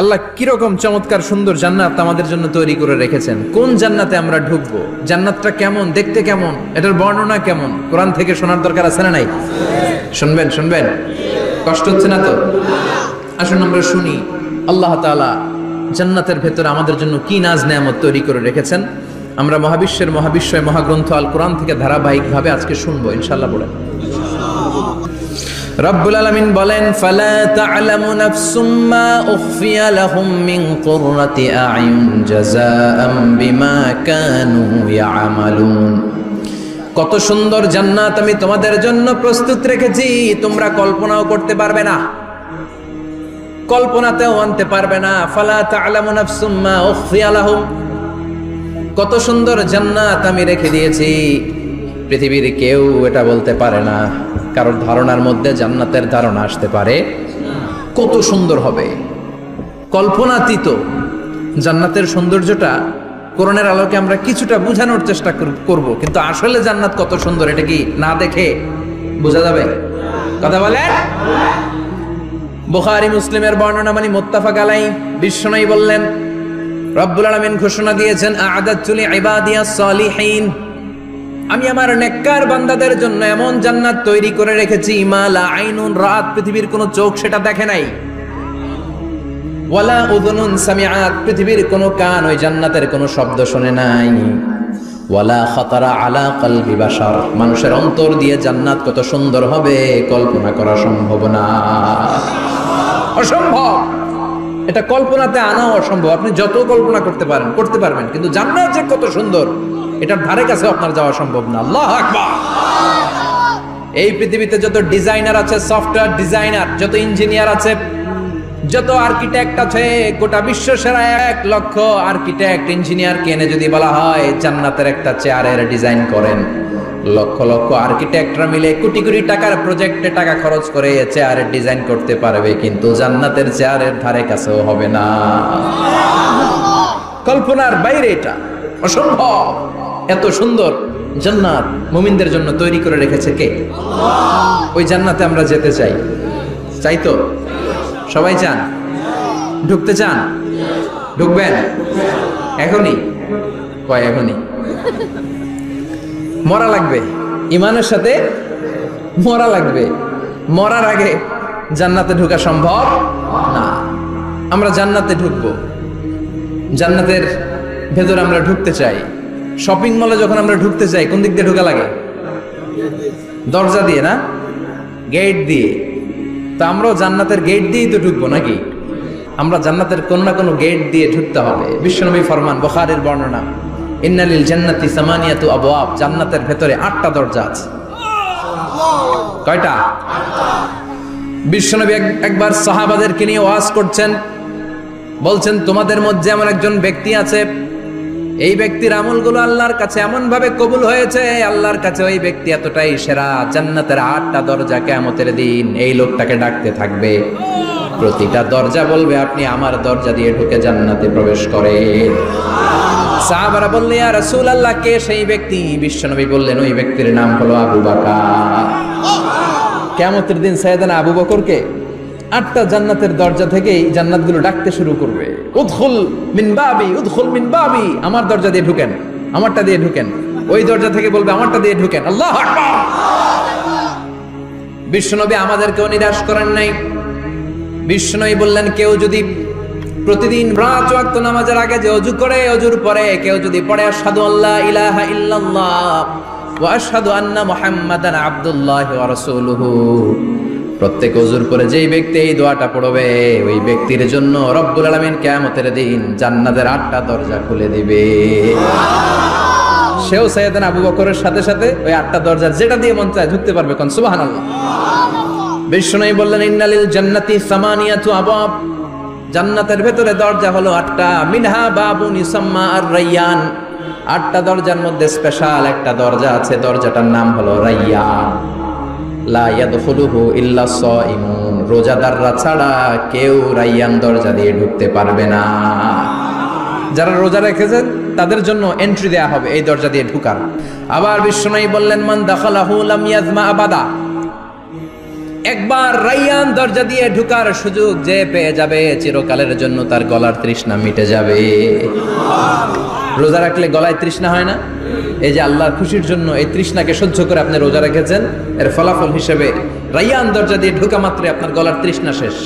আল্লাহ কিরকম চমৎকার সুন্দর জান্নাত আমাদের জন্য তৈরি করে রেখেছেন। কোন জান্নাতে আমরা ঢুকবো, জান্নাতটা কেমন, দেখতে কেমন, এটার বর্ণনা কেমন, কোরআন থেকে শোনার দরকার আছে না নাই? শুনবেন শুনবেন, কষ্ট হচ্ছে না তো? আসুন আমরা শুনি আল্লাহ তাআলা জান্নাতের ভেতরে আমাদের জন্য কি নাজ নেয়ামত তৈরি করে রেখেছেন। আমরা মহাবিশ্বয় মহাগ্রন্থ আল কোরআন থেকে ধারাবাহিকভাবে আজকে শুনবো ইনশাআল্লাহ। বলেন রব্বুল আলামিন বলেন, ফালা তা'লামু নাফসুম মা উখফিয়া লাহুম মিন কুররাতি আ'য়ুন জাযাআম বিমা কানু ইয়া'মালুন। কত সুন্দর জান্নাত আমি তোমাদের জন্য প্রস্তুত রেখেছি, তোমরা কল্পনাও করতে পারবে না, কল্পনাতেও আনতে পারবে না। ফালা তা'লামু নাফসুম মা উখফিয়া লাহুম, কত সুন্দর জান্নাত আমি রেখে দিয়েছি, পৃথিবীর কেউ এটা বলতে পারে না। কারোর ধারণার মধ্যে জান্নাতের ধারণা আসতে পারে কত সুন্দর হবে, কল্পনাতীত জান্নাতের সৌন্দর্যটা কোরআনের আলোকে আমরা কিছুটা বোঝানোর চেষ্টা করব, কিন্তু আসলে জান্নাত কত সুন্দর এটা কি না দেখে বোঝা যাবে? কথা বলেন। বুখারী মুসলিমের বর্ণনা মানে মুত্তাফাক আলাইহি, বিশ্বনবী বললেন, রব্বুল আলামিন ঘোষণা দিয়েছেন, আ'আদাতু লিইবাদিয়াস সালিহিন, আমি আমার নেককার বান্দাদের জন্য এমন জান্নাত তৈরি করে রেখেছি, মা লা আইনুন রাত, পৃথিবীর কোনো চোখ সেটা দেখে নাই, ওয়ালা উযুনুন সামিআত, পৃথিবীর কোনো কান ওই জান্নাতের কোনো শব্দ শুনে নাই, ওয়ালা খাতারা আলা কলবি বাশার, মানুষের অন্তর দিয়ে জান্নাত কত সুন্দর হবে কল্পনা করা সম্ভব না, অসম্ভব। এটা কল্পনাতে আনা অসম্ভব। আপনি যত কল্পনা করতে পারবেন, কিন্তু জান্নাত যে কত সুন্দর এটার ধারে কাছে আপনার যাওয়া সম্ভব না। আল্লাহু আকবার। এই পৃথিবীতে যত ডিজাইনার আছে, সফটওয়্যার ডিজাইনার, যত ইঞ্জিনিয়ার আছে, যত আর্কিটেক্ট আছে, গোটা বিশ্ব সেরা 1 লক্ষ আর্কিটেক্ট ইঞ্জিনিয়ার কেনে যদি বলা হয় জান্নাতের একটা চেয়ারের ডিজাইন করেন, লক্ষ লক্ষ আর্কিটেক্টরা মিলে কোটি কোটি টাকার প্রজেক্টে টাকা খরচ করে চেয়ারের ডিজাইন করতে পারবে, কিন্তু জান্নাতের চেয়ারের ধারে কাছেও হবে না। কল্পনার বাইরে, এটা অসম্ভব। এত সুন্দর জান্নাত মুমিনদের জন্য তৈরি করে রেখেছে কে? ওই জান্নাতে আমরা যেতে চাই, চাই তো? সবাই চান? ঢুকতে চান? ঢুকবেন এখনই? কয় এখনই? মরা লাগবে, ইমানের সাথে মরা লাগবে। মরার আগে জান্নাতে ঢোকা সম্ভব না। আমরা জান্নাতে ঢুকবো, জান্নাতের ভেতরে আমরা ঢুকতে চাই। শপিং মলে যখন আমরা ঢুকতে চাই কোন দিক দিয়ে ঢোকা লাগে? দরজা দিয়ে না, গেট দিয়ে। তো আমরাও জান্নাতের গেট দিয়েই তো ঢুকবো নাকি? আমরা জান্নাতের কোন না কোনো গেট দিয়ে ঢুকতে হবে। বিশ্বনবী ফরমান, বুখারীর বর্ণনা, ইন্নালিল জান্নাতি সামানিয়াতু আবওয়াব, জান্নাতের ভেতরে 8টা দরজা আছে। কয়টা? বিশ্বনবী একবার সাহাবাদেরকে নিয়ে ওয়াজ করছেন, বলছেন, তোমাদের মধ্যে এমন একজন ব্যক্তি আছে, এই ব্যক্তির আমলগুলো আল্লাহর কাছে এমন ভাবে কবুল হয়েছে, আল্লাহর কাছে ওই ব্যক্তি এতটাই সেরা, জান্নাতের 8টা দরজা কিয়ামতের দিন এই লোকটাকে ডাকতে থাকবে। প্রতিটা দরজা বলবে, আপনি আমার দরজা দিয়ে ঢুকে জান্নাতে প্রবেশ করেন। সাহাবারা বললেন, ইয়া রাসূলুল্লাহ, কে সেই ব্যক্তি? বিশ্বনবী বললেন, ওই ব্যক্তির নাম হলো আবু বকর। কিয়ামতের দিন সাইয়েদনা আবু বকরকে 8টা জান্নাতের দরজা থেকেই জান্নাতগুলো ডাকতে শুরু করবে, উদখুল মিন বাবি, উদখুল মিন বাবি, আমার দরজা দিয়ে ঢুকেন, আমারটা দিয়ে ঢুকেন। ওই দরজা থেকে বলবে, আমারটা দিয়ে ঢুকেন। আল্লাহু আকবার। বিশ্বনবী আমাদেরকেও নিরাশ করেন নাই। বিশ্বনবী বললেন, কেউ যদি প্রতিদিন 5 ওয়াক্ত নামাজের আগে যে ওযু করে, ওযুর পরে কেউ যদি পড়ে আশহাদু আল্লা ইলাহা ইল্লাল্লাহ ওয়া আশহাদু আন্না মুহাম্মাদান আবদুল্লাহি ওয়া রাসূলুহু, প্রত্যেক ওযুর পরে যেই ব্যক্তি এই দোয়াটা পড়বে, ওই ব্যক্তির জন্য রব্বুল আলামিন কিয়ামতের দিন জান্নাতের 8টা দরজা খুলে দিবে। সেও সাইয়েদনা আবু বকরের সাথে সাথে ওই 8টা দরজা যেটা দিয়ে মন চায় ঢুকতে পারবে। কোন সুবহানাল্লাহ। বিশ্বনবী বললেন, ইন্নালিল জান্নাতি সামানিয়াতু আবওয়াব, জান্নাতের ভেতরে দরজা হলো 8টা, মিনহা বাবুন ইউসাম্মা আর-রায়্যান, 8টা দরজার মধ্যে স্পেশাল একটা দরজা আছে, দরজাটার নাম হলো রায়্যান। লা ইয়াদখুলুহু ইল্লা সাইমুন, রোজাদাররা ছাড়া কেউ রায়্যান দরজা দিয়ে ঢুকতে পারবে না। যারা রোজা রেখেছেন তাদের জন্য এন্ট্রি দেয়া হবে এই দরজা দিয়ে ঢুকার। আবার বিশ্বনবী বললেন, মান দাখালাহু লাম ইয়াজমা আবাদা, একবার রাইয়ান দরজা দিয়ে ঢুকার সুযোগ যে পেয়ে যাবে চিরকালের জন্য তার গলার তৃষ্ণা মিটে যাবে। রোজা রাখলে গলায় তৃষ্ণা হয় না? এই যে আল্লাহর খুশির জন্য এই তৃষ্ণাকে সহ্য করে আপনি রোজা রেখেছেন, এর ফলাফল হিসেবে রাইয়ান দরজা দিয়ে ঢোকা মাত্রই আপনার গলার তৃষ্ণা শেষ।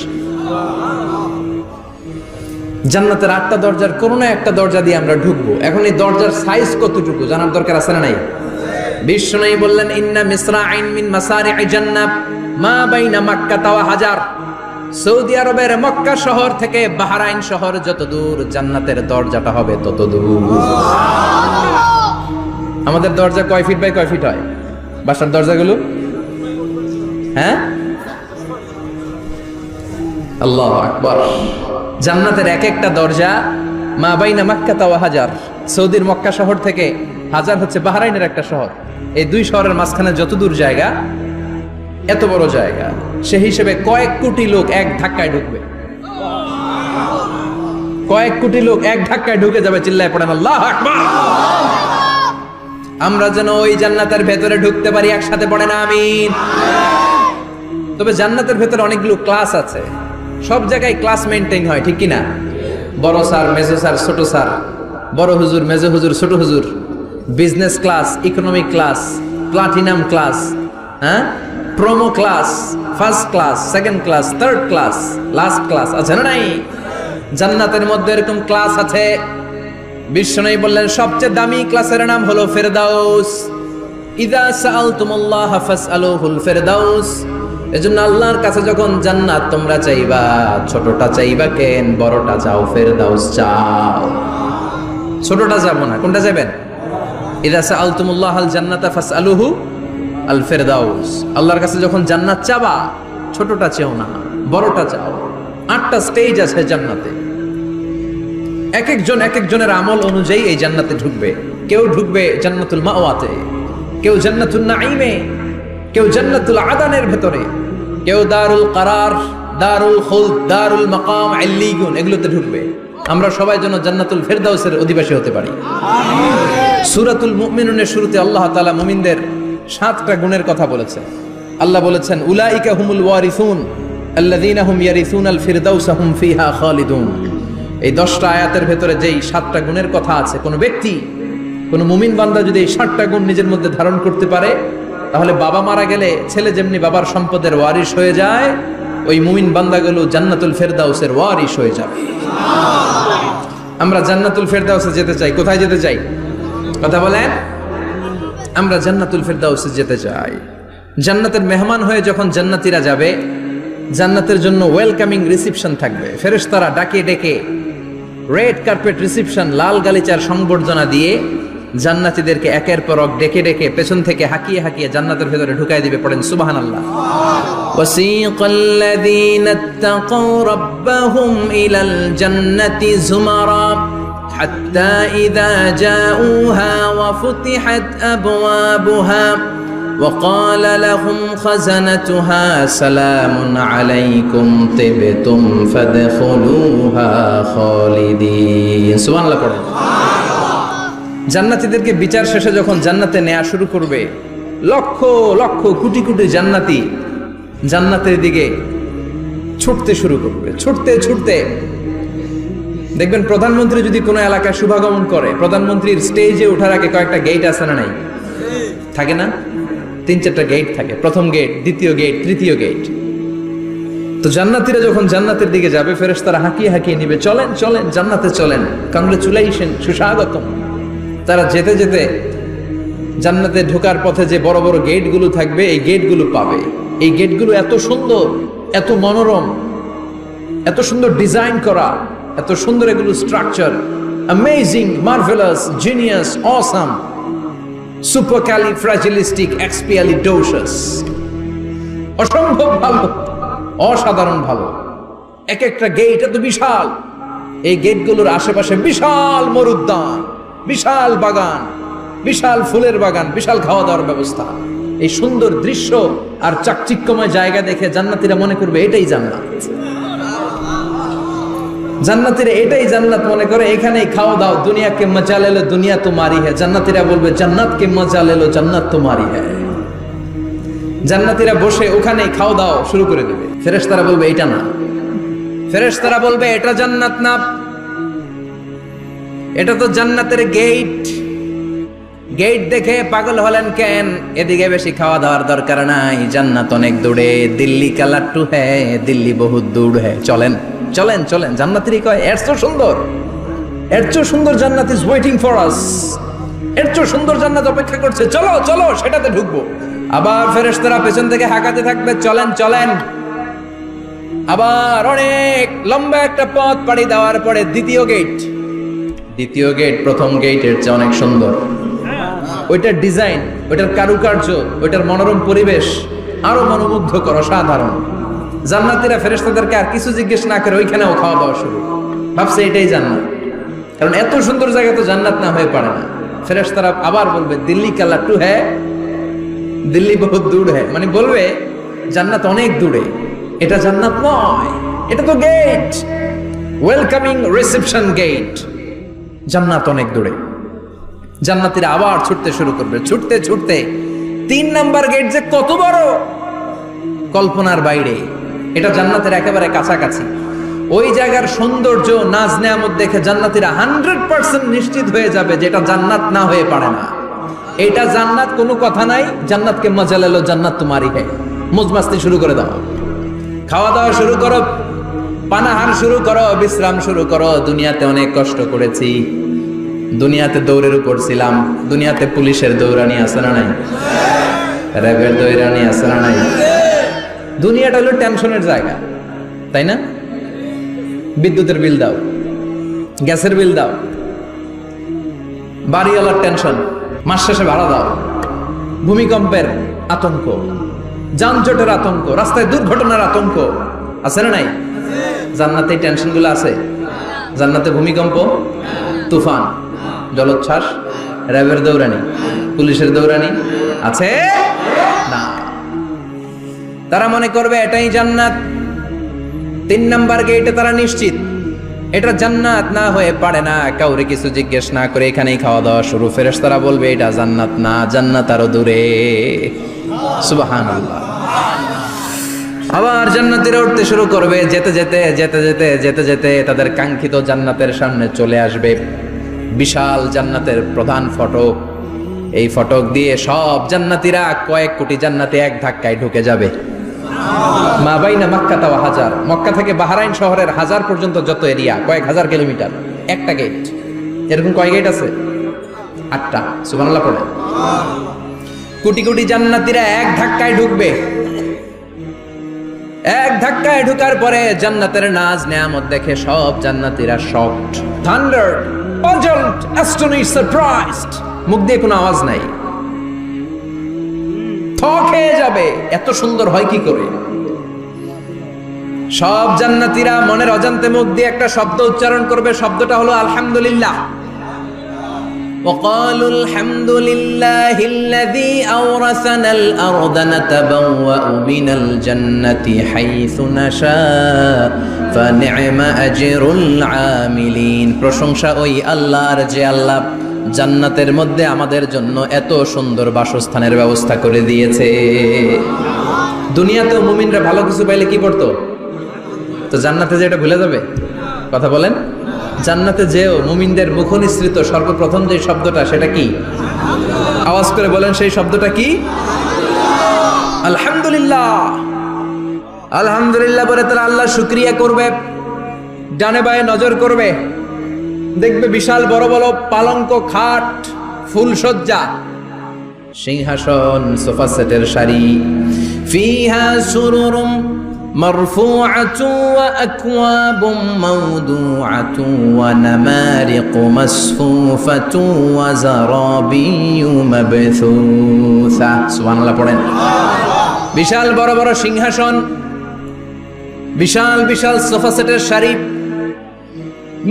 জান্নাতের 8টা দরজার কোনো না একটা দরজা দিয়ে আমরা ঢুকবো। এখন এই দরজার সাইজ কতটুকু জানার দরকার আছে না নাই? বিশ্বনবী বললেন, ইন্না মিসরাইন মিন মাসারি'i জান্নাহ মা বাইনা মাক্কা ওয়া হাজার। সৌদি আরবের মক্কা শহর থেকে বাহরাইন শহর যত দূর, জান্নাতের দরজাটা হবে তত দূর। আমাদের দরজা কয় ফিট বাই কয় ফিট হয় বাসার দরজাগুলো? হ্যাঁ, আল্লাহু আকবার। জান্নাতের এক একটা দরজা মা বাইনা মাক্কা ওয়া হাজার, সৌদির মক্কা শহর থেকে হাজার হচ্ছে বাহরাইনের একটা শহর। এই দুই শহরের মাঝখানে যত দূর জায়গা, এত বড় জায়গা, সে হিসেবে কয়েক কোটি লোক এক ধাক্কায় ঢুকবে। কয়েক কোটি লোক এক ধাক্কায় ঢুকে যাবে। চিল্লায় পড়েন আল্লাহু আকবার। আমরা যেন ওই জান্নাতের ভেতরে ঢুকতে পারি, একসাথে পড়েন আমিন। তবে জান্নাতের ভেতরে অনেকগুলো ক্লাস আছে, সব জায়গায় ক্লাস মেইনটেইন হয়, ঠিক কিনা? বড় স্যার, মেজো স্যার, ছোট স্যার, বড় হুজুর, মেজো হুজুর, ছোট হুজুর, business class, economic class, platinum class, হ্যাঁ, promo class, first class, second class, third class, last class আছে না নাই? জান্নাতের মধ্যে এরকম ক্লাস আছে। বিশ্বনবী বললেন সবচেয়ে দামি ক্লাসের নাম হলো ফেরদাউস। ইযা সাআলতুমুল্লাহ ফাসআলুহুল ফেরদাউস। এজন্য আল্লাহর কাছে যখন জান্নাত তোমরা চাইবা, ছোটটা চাইবা কেন, বড়টা চাও, ফেরদাউস চাও। ছোটটা যাবো না, কোনটা যাবেন? ইযা সাআলতুমুল্লাহাল জান্নাতা ফাসআলুহু আল ফেরদাউস। আল্লাহর কাছে যখন জান্নাত চাবা, ছোটটা চেও না, বড়টা চাও। 8টা স্টেজ আছে জান্নাতে। এক একজনের আমল অনুযায়ী এই জান্নাতে ঢুকবে। কেউ ঢুকবে জান্নাতুল মাওয়াতে, কেউ জান্নাতুল নাঈমে, কেউ জান্নাতুল আদানের ভেতরে, কেউ দারুল কারার, দারুল খুলদ, দারুল মাকাম, আল্লিগুন, এগুলোতে ঢুকবে। আমরা সবাই যেন জান্নাতুল ফেরদাউসের অধিবাসী হতে পারি। সূরাতুল মুমিনুনের শুরুতে আল্লাহ তাআলা মুমিনদের 7টা গুণের কথা বলেছেন। আল্লাহ বলেছেন, উলাইকা হুমুল ওয়ারিসুন আল্লাযীনা হুম ইয়ারিসুনাল ফিরদাউসা হুম ফিহা খালিদুন। এই 10টা আয়াতের ভেতরে যেই 7টা গুণের কথা আছে, কোন ব্যক্তি, কোন মুমিন বান্দা যদি এই 7টা গুণ নিজের মধ্যে ধারণ করতে পারে, তাহলে বাবা মারা গেলে ছেলে যেমনি বাবার সম্পদের ওয়ারিশ হয়ে যায়, ওই মুমিন বান্দাগুলো জান্নাতুল ফেরদাউসের ওয়ারিশ হয়ে যাবে। আমরা জান্নাতুল ফেরদাউসে যেতে চাই। কোথায় যেতে চাই? কথা বলেন। আমরা জান্নাতুল ফেরদাউসে যেতে চাই। জান্নাতের মেহমান হয়ে যখন জান্নাতীরা যাবে, জান্নাতের জন্য ওয়েলকামিং রিসিপশন থাকবে। ফেরেশতারা ডাকে ডেকে রেড কার্পেট রিসিপশন, লাল গালিচার সংবর্ধনা দিয়ে জান্নাতীদেরকে একের পর এক ডেকে ডেকে পেছন থেকে হাঁকিয়ে হাঁকিয়ে জান্নাতের ভেতরে ঢুকাই দিবে। পড়েন সুবহানাল্লাহ। ওয়াসীকাল্লাযীনা ইত্তাকাউ রাব্বাহুম ইলাল জান্নাতি যুমারা হাত্তা ইযা জাউহা ওয়া ফুতিহাত আবওয়াবুহা وقال لهم خزنتها سلام عليكم طبتم فادخلوها خالدين। সুবহানাল্লাহ পড়েন। জান্নাতীদেরকে বিচার শেষে যখন জান্নাতে নেওয়া শুরু করবে, লক্ষ লক্ষ কোটি কোটি জান্নাতি জান্নাতের দিকে ছুটতে শুরু করবে। ছুটতে ছুটতে দেখবেন প্রধানমন্ত্রী যদি কোনো এলাকায় শুভাগমন করে, প্রধানমন্ত্রীর স্টেজে ওঠার আগে কয়েকটা গেট আছে না নাই? থাকে না? 3-4টা গেট থাকে। প্রথম গেট, দ্বিতীয় গেট, তৃতীয় গেট। তো জান্নাতীরা যখন জান্নাতের দিকে যাবে, ফেরেশতারা হাঁকিয়ে হাঁকিয়ে নিবে, চলেন চলেন জান্নাতে চলেন, কংগ্রেচুলেশন, সুস্বাগতম। তারা যেতে যেতে জান্নাতে ঢোকার পথে যে বড় বড় গেটগুলো থাকবে, এই গেটগুলো পাবে। এই গেটগুলো এত সুন্দর, এত মনোরম, এত সুন্দর ডিজাইন করা, এত সুন্দর এগুলো structure, amazing, marvellous, genius, awesome, supercalifragilisticexpialidocious, অসম্ভব ভালো, অসাধারণ ভালো। এক একটা গেট এত বিশাল। এই গেটগুলোর আশেপাশে বিশাল মরুদ্যান, বিশাল বাগান, বিশাল ফুলের বাগান, বিশাল খাওয়া দাওয়ার ব্যবস্থা। এই সুন্দর দৃশ্য আর চাকচিক্যময় জায়গা দেখে জান্নাতীরা মনে করবে এটাই জান্নাত। জান্নাতীরা এটাই জান্নাত মনে করে, এখানেই খাওয়া দাও। দুনিয়া কে মজা লে লো, দুনিয়া তোমারি হ্যায়। জান্নাতীরা বলবে জান্নাত কে মজা লে লো, জান্নাত তোমারি হ্যায়। জান্নাতীরা বসে ওখানেই খাওয়া দাওয়া শুরু করে দেবে। ফেরেশতারা বলবে এটা না, ফেরেশতারা বলবে এটা জান্নাত না, এটা তো জান্নাতের গেট। গেট দেখে পাগল হলেন কেন? এদিকে বেশি খাওয়া দাওয়ার দরকার নাই, জান্নাত অনেক দূরে। দিল্লি কা লাট্টু হ্যায়, দিল্লি বহুত দূর হ্যায়। চলেন চলেন চলেন। জান্নাতেরই কয় এর চেয়ে সুন্দর, এর চেয়ে সুন্দর জান্নাত ইজ ওয়েটিং ফর আস, এর চেয়ে সুন্দর জান্নাত অপেক্ষা করছে, চলো চলো সেটাতে ঢুকবো। আবার ফেরেশতারা পেছন থেকে হাঁকাতে থাকবে, চলেন চলেন। আবার অনেক লম্বা একটা পথ পাড়ি দেওয়ার পরে দ্বিতীয় গেট। দ্বিতীয় গেট প্রথম গেটের চেয়ে অনেক সুন্দর। ওইটার ডিজাইন, ওইটার কারুকার্য, ওইটার মনোরম পরিবেশ আরো মনোমুগ্ধকর, অসাধারণ। জান্নাতীরা ফেরেশতাদেরকে আর কিছু জিজ্ঞেস না করে ওইখানেও খাওয়া দাওয়া শুরু। ভাবছে এটাই জান্নাত, কারণ এত সুন্দর জায়গা তো জান্নাত না হয়ে পারে না। ফেরেশতারা আবার বলবে দিল্লি কা লাট্টু হ্যায়, দিল্লি বহুত দূর হ্যায়, মানে বলবে জান্নাত অনেক দূরে, এটা জান্নাত নয়, এটা তো গেট, ওয়েলকামিং রিসেপশন গেট। জান্নাত অনেক দূরে। জান্নাতীরা আবার ছুটতে শুরু করবে, ছুটতে ছুটতে 3 নাম্বার গেট যে কত বড়, কল্পনার বাইরে। এটা জান্নাতের একেবারে কাছাকাছি। ওই জায়গার সৌন্দর্য, নাজ নেয়ামত দেখে জান্নাতীরা 100% নিশ্চিত হয়ে যাবে যেটা জান্নাত না হয়ে পারে না। এটা জান্নাত, কোনো কথা নাই। জান্নাতকে মজা লেলো, জান্নাত তোমারই হ্যায়। মজমাস্তি শুরু করে দাও, খাওয়া দাওয়া শুরু করো, পানাহার শুরু করো, বিশ্রাম শুরু করো। দুনিয়াতে অনেক কষ্ট করেছি, দুনিয়াতে দৌড়ের উপর ছিলাম, দুনিয়াতে পুলিশের দৌড়ানি আছে না নাই, র্যাবের দৌড়ানি আছে না নাই। দুনিয়াটা হলো টেনশনের জায়গা, তাই না? বিদ্যুতের বিল দাও, গ্যাসের বিল দাও, বাড়িওয়ালার টেনশন, মাস শেষে ভাড়া দাও, ভূমিকম্পের আতঙ্ক, যানজটের আতঙ্ক, রাস্তায় দুর্ঘটনার আতঙ্ক আছে না নাই? জান্নাতে এই টেনশনগুলো আছে। জান্নাতে ভূমিকম্প, তুফান, জলোচ্ছ্বাস, র্যাবের দৌড়ানি, পুলিশের দৌড়ানি আছে না। তারা মনে করবে এটাই জান্নাত। 3 নাম্বার গেটে তারা নিশ্চিত এটা জান্নাত না হয়ে পারে না। কাউরে কিছু জিজ্ঞেস না করে এখানেই খাওয়া দাওয়া শুরু। ফেরেশতারা বলবে এটা জান্নাত না, জান্নাত আরো দূরে। সুবহানাল্লাহ। আবার জান্নাতীরা উঠতে শুরু করবে, যেতে যেতে যেতে যেতে যেতে যেতে তাদের কাঙ্ক্ষিত জান্নাতের সামনে চলে আসবে। বিশাল জান্নাতের প্রধান ফটক। এই ফটক দিয়ে সব জান্নাতীরা, কয়েক কোটি জান্নাতি এক ধাক্কায় ঢুকে যাবে। মা বাইনা মক্কা ওয়া হাজার, মক্কা থেকে বাহরাইন শহরের হাজার পর্যন্ত যত এরিয়া, কয়েক হাজার কিলোমিটার, একটা গেট। এরকম কয় গেট আছে? 8টা। সুবহানাল্লাহ পড়ে। কোটি কোটি জান্নাতীরা এক ধাক্কায় ঢুকবে। এক ধাক্কায় ঢুকার পরে জান্নাতের নাজ নেয়ামত দেখে সব জান্নাতীরা শকড, থান্ডার্ড, puzzled, astonished, surprised। মুখ দিয়ে কোনো আওয়াজ নাই, থক হয়ে যাবে, এত সুন্দর হয় কি করে। সব জান্নাতীরা মনের অজান্তে মুখ দিয়ে একটা শব্দ উচ্চারণ করবে। শব্দটা হলো আলহামদুলিল্লাহ। وقالوا الحمد لله الذي أورثنا الأرض نتبوأ من الجنة حيث نشاء فنعم أجر العاملين। প্রশংসা ওই আল্লাহর যে আল্লাহ জান্নাতের মধ্যে আমাদের জন্য এত সুন্দর বাসস্থানের ব্যবস্থা করে দিয়েছে। দুনিয়াতেও মুমিনরা ভালো কিছু পাইলে কি করতো? তো জান্নাতে যে এটা ভুলে যাবে? কথা বলেন। জান্নাতে যেও মুমিনদের মুখ নিঃসৃত সর্বপ্রথম যে শব্দটা, সেটা কি? আওয়াজ করে বলেন, সেই শব্দটা কি? আলহামদুলিল্লাহ। আলহামদুলিল্লাহ বলে তারা আল্লাহ শুকরিয়া করবে। ডানে বায়ে নজর করবে, দেখবে বিশাল বড় বড় পালঙ্ক, খাট, ফুলসজ্জা, সিংহাসন, সোফা সেটের সারি। ফিহা সুরুরুম মারফুআতু ওয়া আকওয়াবুম মাওদুআতু ওয়া নামারিকু মাসফুফাতু ওয়া যারাবিয়্যু মাবথুসা। সুবহানাল্লাহ পড়েন। বিশাল বড় বড় সিংহাসন, বিশাল বিশাল সোফা সেটের সারি,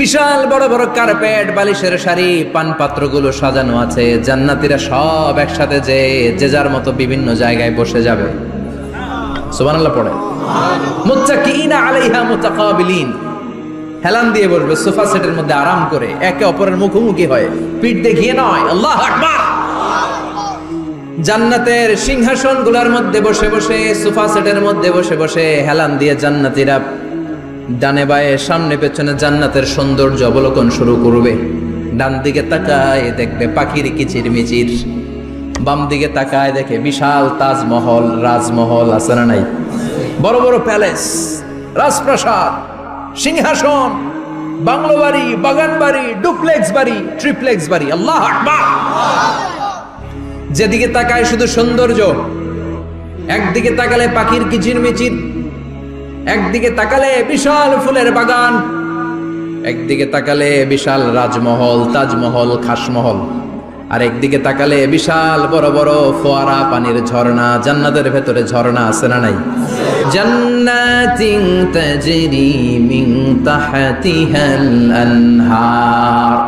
বিশাল বড় বড় কার্পেট, বালিশের সারি, পানপাত্রগুলো সাজানো আছে। জান্নাতীরা সব একসাথে যে যার মতো বিভিন্ন জায়গায় বসে যাবে। সুবহানাল্লাহ পড়ে। মুত্তাকিইনা আলাইহা মুতাকাবিলিন, হেলান দিয়ে বসবে সোফা সেটের মধ্যে আরাম করে, একে অপরের মুখোমুখি হয়, পিঠ দেখিয়ে নয়। আল্লাহু আকবার। জান্নাতের সিংহাসন গুলার মধ্যে বসে বসে, সোফা সেটের মধ্যে বসে বসে হেলান দিয়ে জান্নাতীরা ডানে বায়ে সামনে পেছনে জান্নাতের সৌন্দর্য অবলোকন শুরু করবে। ডান দিকে তাকায় দেখবে পাখির কিচির মিচির, বাম দিকে তাকায় দেখে বিশাল তাজমহল, রাজমহল আছে না নাই, বড় বড় প্যালেস, রাজপ্রাসাদ, সিংহাসন, বাংলো বাড়ি, বাগান বাড়ি, ডুপ্লেক্স বাড়ি, ট্রিপ্লেক্স বাড়ি। আল্লাহু আকবার। যেদিকে তাকায় শুধু সৌন্দর্য, একদিকে তাকালে পাখির কিচির মিচির, একদিকে তাকালে বিশাল ফুলের বাগান, একদিকে তাকালে বিশাল রাজমহল, তাজমহল, খাসমহল, আর একদিকে তাকালে বিশাল বড় বড় ফোয়ারা, পানির ঝর্ণা। জান্নাতের ভেতরে ঝর্ণা আছে না নাই? জান্নাতিন তাজরি মিন তাহতিহাল আনহার।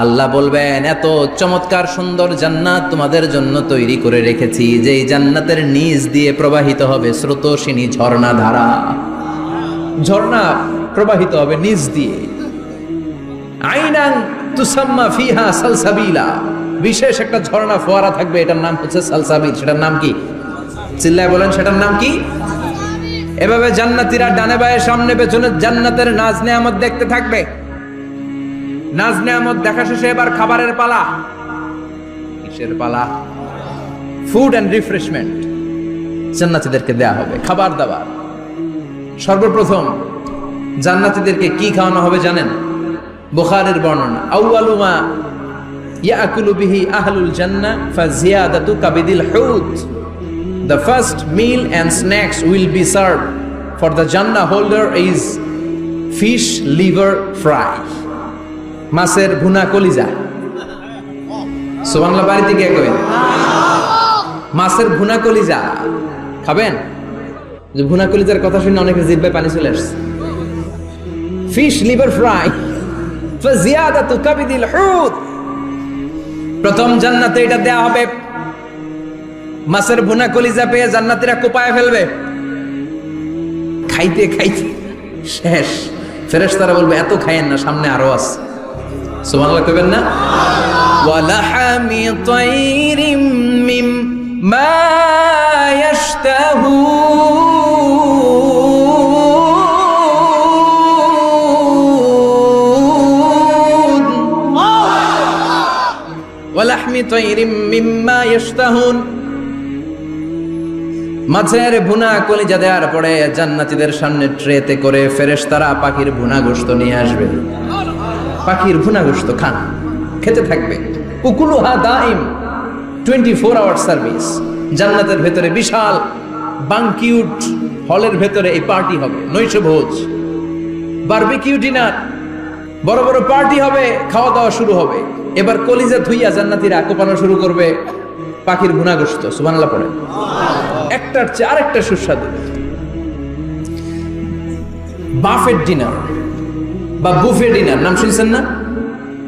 আল্লাহ বলবেন, এত চমৎকার সুন্দর জান্নাত তোমাদের জন্য তৈরি করে রেখেছি, যেই জান্নাতের নিচ দিয়ে প্রবাহিত হবে স্রোতস্বিনী ঝর্ণা ধারা। ঝর্ণা প্রবাহিত হবে নিচ দিয়ে। আইনান তুসাম্মা ফিহা সালসাবিলা, বিশেষ একটা ঝর্ণা ফোয়ারা থাকবে, এটার নাম হচ্ছে সালসাবিল। সেটার নাম কি? চিল্লায় বলেন, সেটার নাম কি? এভাবে জান্নাতীরা ডানে বায়ে সামনে পেছনে জান্নাতের নাজ নেয়ামত দেখতে থাকবে। নাজ নেয়ামত দেখা শেষে এবার খাবারের পালা। কিসের পালা? ফুড এন্ড রিফ্রেশমেন্ট জান্নাতীদেরকে দেয়া হবে, খাবার দাবার। সর্বপ্রথম জান্নাতীদেরকে কি খাওয়ানো হবে জানেন? বুখারীর বর্ণনা, আউয়ালু মা ইয়াকুলু বিহি আহলুল জান্নাহ ফাজিয়াদাতু কাবিদিল হুত। The first meal and snacks will be served for the Jannah holder is fish liver fry. মাছের ভুনা কলিজা। সুবহানাল্লাহ, বাড়িতে গিয়ে কইবেন মাছের ভুনা কলিজা খাবেন। যে ভুনা কলিজার কথা শুনে অনেকের জিহ্বায় পানি চলে আসছে। ফিশ লিভার ফ্রাই ফাজিয়াদাতু কাবিদিল হুত। প্রথম জান্নাতে এটা দেয়া হবে। মাছের ভুনা কলিজা পেয়ে জান্নাতীরা কোপায় ফেলবে, খাইতে খাইতে শেষ। ফেরেশতারা বলবে, এত খাইয়েন না, সামনে আরো আছে। সুবহানাল্লাহ কইবেন না? ওয়া লাহামি তাইরিম মিম্মা ইয়াশতাহুন, ওয়া লাহমি তাইরিম মিম্মা ইয়াশতাহুন। মাছের ভুনা কলিজা দেওয়ার পরে জান্নাতীদের সামনে ট্রেতে করে ফেরেশতারা পাখির ভুনা গোশত নিয়ে আসবে। পাখির ভুনা গোশত খান, খেতে থাকবে। উকুলুহা দাইম, 24 আওয়ার সার্ভিস। জান্নাতের ভেতরে বিশাল বানকিউট হলের ভেতরে এই পার্টি হবে, নৈশ ভোজ, বারবিকিউ ডিনার, বড় বড় পার্টি হবে, খাওয়া দাওয়া শুরু হবে। এবার কলিজা ধুইয়া জান্নাতীরা কোপানো শুরু করবে পাখির ভুনা গোশত। সুবহানাল্লাহ পড়ে। একটার চেয়ে আরেকটা সুস্বাদু। বাফেট ডিনার বা বুফে ডিনার নাম শুনছেন না?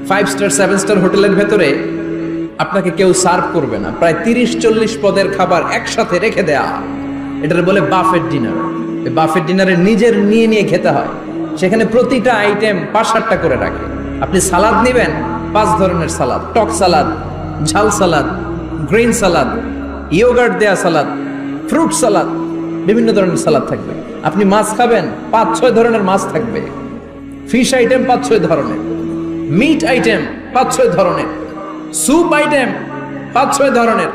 5 স্টার 7 স্টার হোটেলের ভেতরে আপনাকে কেউ সার্ভ করবে না, প্রায় 30-40 পদের খাবার একসাথে রেখে দেয়া, এটার বলে বাফেট ডিনার। এই বাফেট ডিনারে নিজের নিয়ে নিয়ে খেতে হয়। সেখানে প্রতিটা আইটেম 5-7টা করে রাখে। আপনি সালাদ নেবেন, 5 ধরনের সালাদ, টক সালাদ, ঝাল সালাদ, গ্রিন সালাদ, ইয়োগার্ট দেয়া সালাদ, ফ্রুট সালাদ, বিভিন্ন ধরনের সালাদ থাকবে। আপনি মাছ খাবেন, 5-6 ধরনের মাছ থাকবে। ফিশ আইটেম 5-6 ধরনের, মিট আইটেম 5-6 ধরনের, স্যুপ আইটেম 5-6 ধরনের,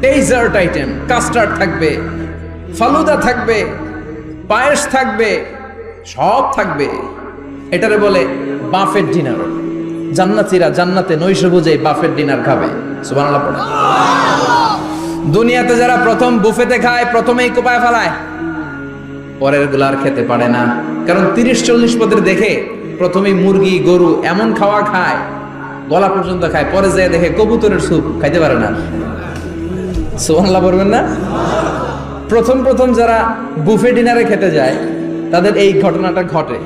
ডেজার্ট আইটেম, কাস্টার্ড থাকবে, ফালুদা থাকবে, পায়েস থাকবে, সব থাকবে। এটারে বলে বাফেট ডিনার। জান্নাতীরা জান্নাতে নৈশভোজে বাফেট ডিনার খাবে। সুবহানাল্লাহ পড়ে। দুনিয়াতে যারা প্রথম বুফেতে খায়, প্রথমেই কোপায় ফেলায়, পরের গুলার খেতে পারে না। কারণ 30-40 পদের দেখে প্রথমেই মুরগি, গরু এমন খাওয়া খায়, গলা পর্যন্ত খায়, পরে যায় দেখে কবুতরের স্যুপ খাইতে পারে না। সুবহানাল্লাহ বলবেন না? প্রথম প্রথম যারা বুফে ডিনারে খেতে যায় তাদের এই ঘটনাটা ঘটে।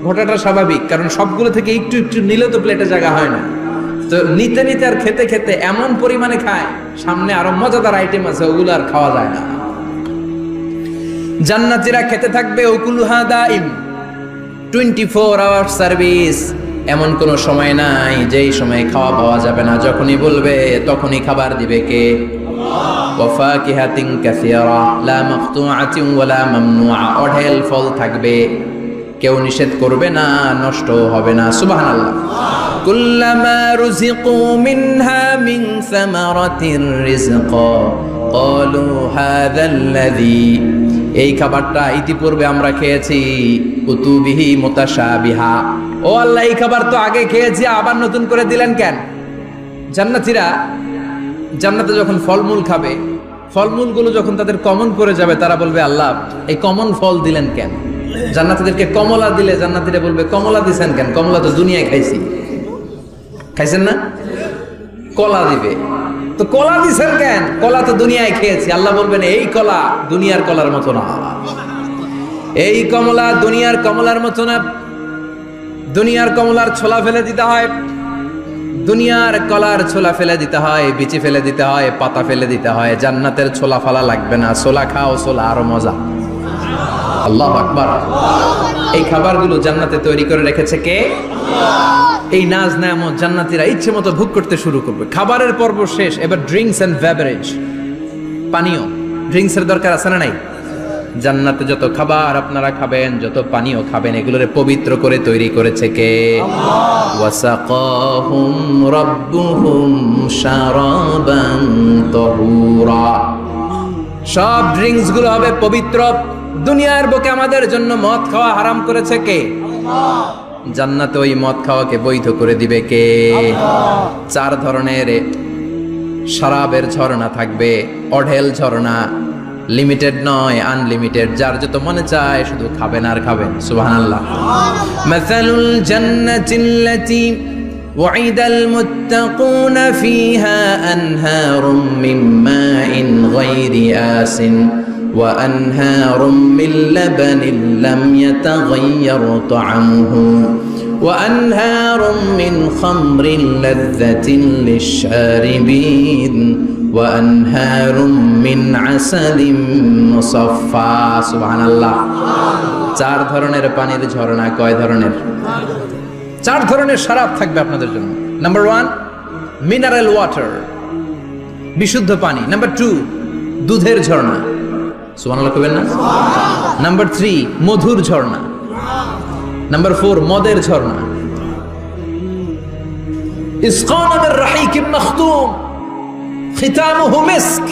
ঘটাটা স্বাভাবিক, কারণ সবগুলো থেকে একটু একটু নিলে তো প্লেটে জায়গা হয় না। তো নিতে নিতে আর খেতে খেতে এমন পরিমাণে খায়, সামনে আরো মজাদার আইটেম আছে, ওগুলো আর খাওয়া যায় না। জান্নাতীরা খেতে থাকবে উকুলুহা দাইম, 24 আওয়ার সার্ভিস। এমন কোনো সময় নাই যেই সময় খাওয়া পাওয়া যাবে না। যখনই বলবে তখনই খাবার দিবে কে? ওয়া ফাকিহাতিন কাসীরা লা মাকতুআতিন ওয়ালা মামনুআ, অঢেল ফল থাকবে, কেউ নিষেধ করবে না, নষ্ট হবে না। সুবহানাল্লাহ। কুল্লামা রুজিকু মিনহা মিন সামারাতির রিজকা ক্বালু হাযাল্লাযী, এই খাবারটা ইতিপূর্বে আমরা খেয়েছি, উতুবিহি মুতাশাবিহা, ও আল্লাহ এই খাবার তো আগে খেয়েছি, আবার নতুন করে দিলেন কেন? জান্নাতীরা জান্নাতে যখন ফলমূল খাবে, ফলমূলগুলো যখন তাদের কমন পড়ে যাবে, তারা বলবে আল্লাহ এই কমন ফল দিলেন কেন? জান্নাতীদেরকে কমলা দিলে জান্নাতীরা বলবে কমলা দিছেন কেন? কমলা তো দুনিয়ায় খাইছি। খাইছেন না? কলা দিবে, তো কলা দিছেন কেন? কলা তো দুনিয়ায় খেয়েছি। আল্লাহ বলবেন এই কলা দুনিয়ার কলার মতো না, এই কমলা দুনিয়ার কমলার মতো না। দুনিয়ার কমলার ছোলা ফেলে দিতে হয়, দুনিয়ার কলার ছোলা ফেলে দিতে হয়, বিচি ফেলে দিতে হয়, পাতা ফেলে দিতে হয়। জান্নাতের ছোলা ফালা লাগবে না, ছোলা খাও, ছোলা আরো মজা। আল্লাহু আকবার। এই খাবারগুলো জান্নাতে তৈরি করে রেখেছে কে? এই নাজ নেয়ামত জান্নাতীরা ইচ্ছে মতো ভোগ করতে শুরু করবে। খাবারের পর্ব শেষ, এবার ড্রিঙ্কস এন্ড বেভারেজ, পানীয়। ড্রিঙ্কস এর দরকার আছে না নাই? জান্নাতে যত খাবার আপনারা খাবেন, যত পানীয় খাবেন, এগুলোরে পবিত্র করে তৈরি করেছে কে? ওয়াসাকাহুম রাব্বুহুম শারাবান তাহুরা। সব ড্রিঙ্কস গুলো হবে পবিত্র। দুনিয়ার বুকে আমাদের জন্য মদ খাওয়া হারাম করেছে কে? জান্নাতে ওই মদ খাওয়াকে বৈধ করে দিবে কে? 4 ধরনের শরাবের ঝর্ণা থাকবে, অঢেল ঝর্ণা, লিমিটেড নয়, আনলিমিটেড। যার যত মনে চায় শুধু খাবেন আর খাবেন। সুবহানাল্লাহ। মাসালুল জান্নাতিল্লাতী ওয়াইদাল মুত্তাকুনা ফিহা আনহারুম মিন মাইন গায়রি আসিন ওয়া আনহারুম মিন লাবানিন লাম ইয়াতাগায়্যার তা'আমুহু ওয়া আনহারুম মিন খামরিন লাযযাতিন লিশ-শারিবিন ওয়া আনহারুম মিন আসালিম মুসাফফা। সুবহানাল্লাহ। 4 ধরনের পানির ঝর্ণা। কয় ধরনের? 4 ধরনের শরাব থাকবে আপনাদের জন্য। নাম্বার 1 মিনারেল ওয়াটার, বিশুদ্ধ পানি। নাম্বার 2 দুধের ঝর্ণা। সুবহানাল্লাহ কইবেন না? নাম্বার 3 মধুর ঝর্ণা। নাম্বার 4 মদের ঝর্ণা। ইসকানা মির রাহিকিম মাখতুম খিতামুহু মিস্ক,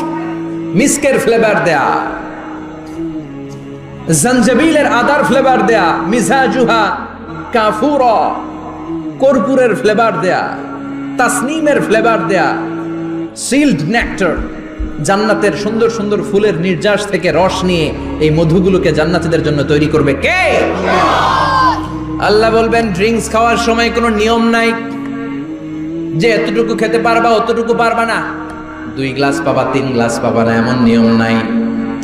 মিস্কের ফ্লেভার দেয়া, জঞ্জবিলের আদার ফ্লেভার দেয়া, মিজাজুহা কাফুরা, কর্পূরের ফ্লেভার দেয়া, তাসনিমের ফ্লেভার দেয়া, সিল্ড নেক্টার। জান্নাতের সুন্দর সুন্দর ফুলের নির্যাস থেকে রস নিয়ে এই মধুগুলোকে জান্নাতীদের জন্য তৈরি করবে কে? আল্লাহ বলবেন ড্রিঙ্কস খাওয়ার সময় কোনো নিয়ম নাই যে এতটুকু খেতে পারবা অতটুকু পারবা না, 2 গ্লাস পাবা 3 গ্লাস পাবা না, এমন নিয়ম নাই।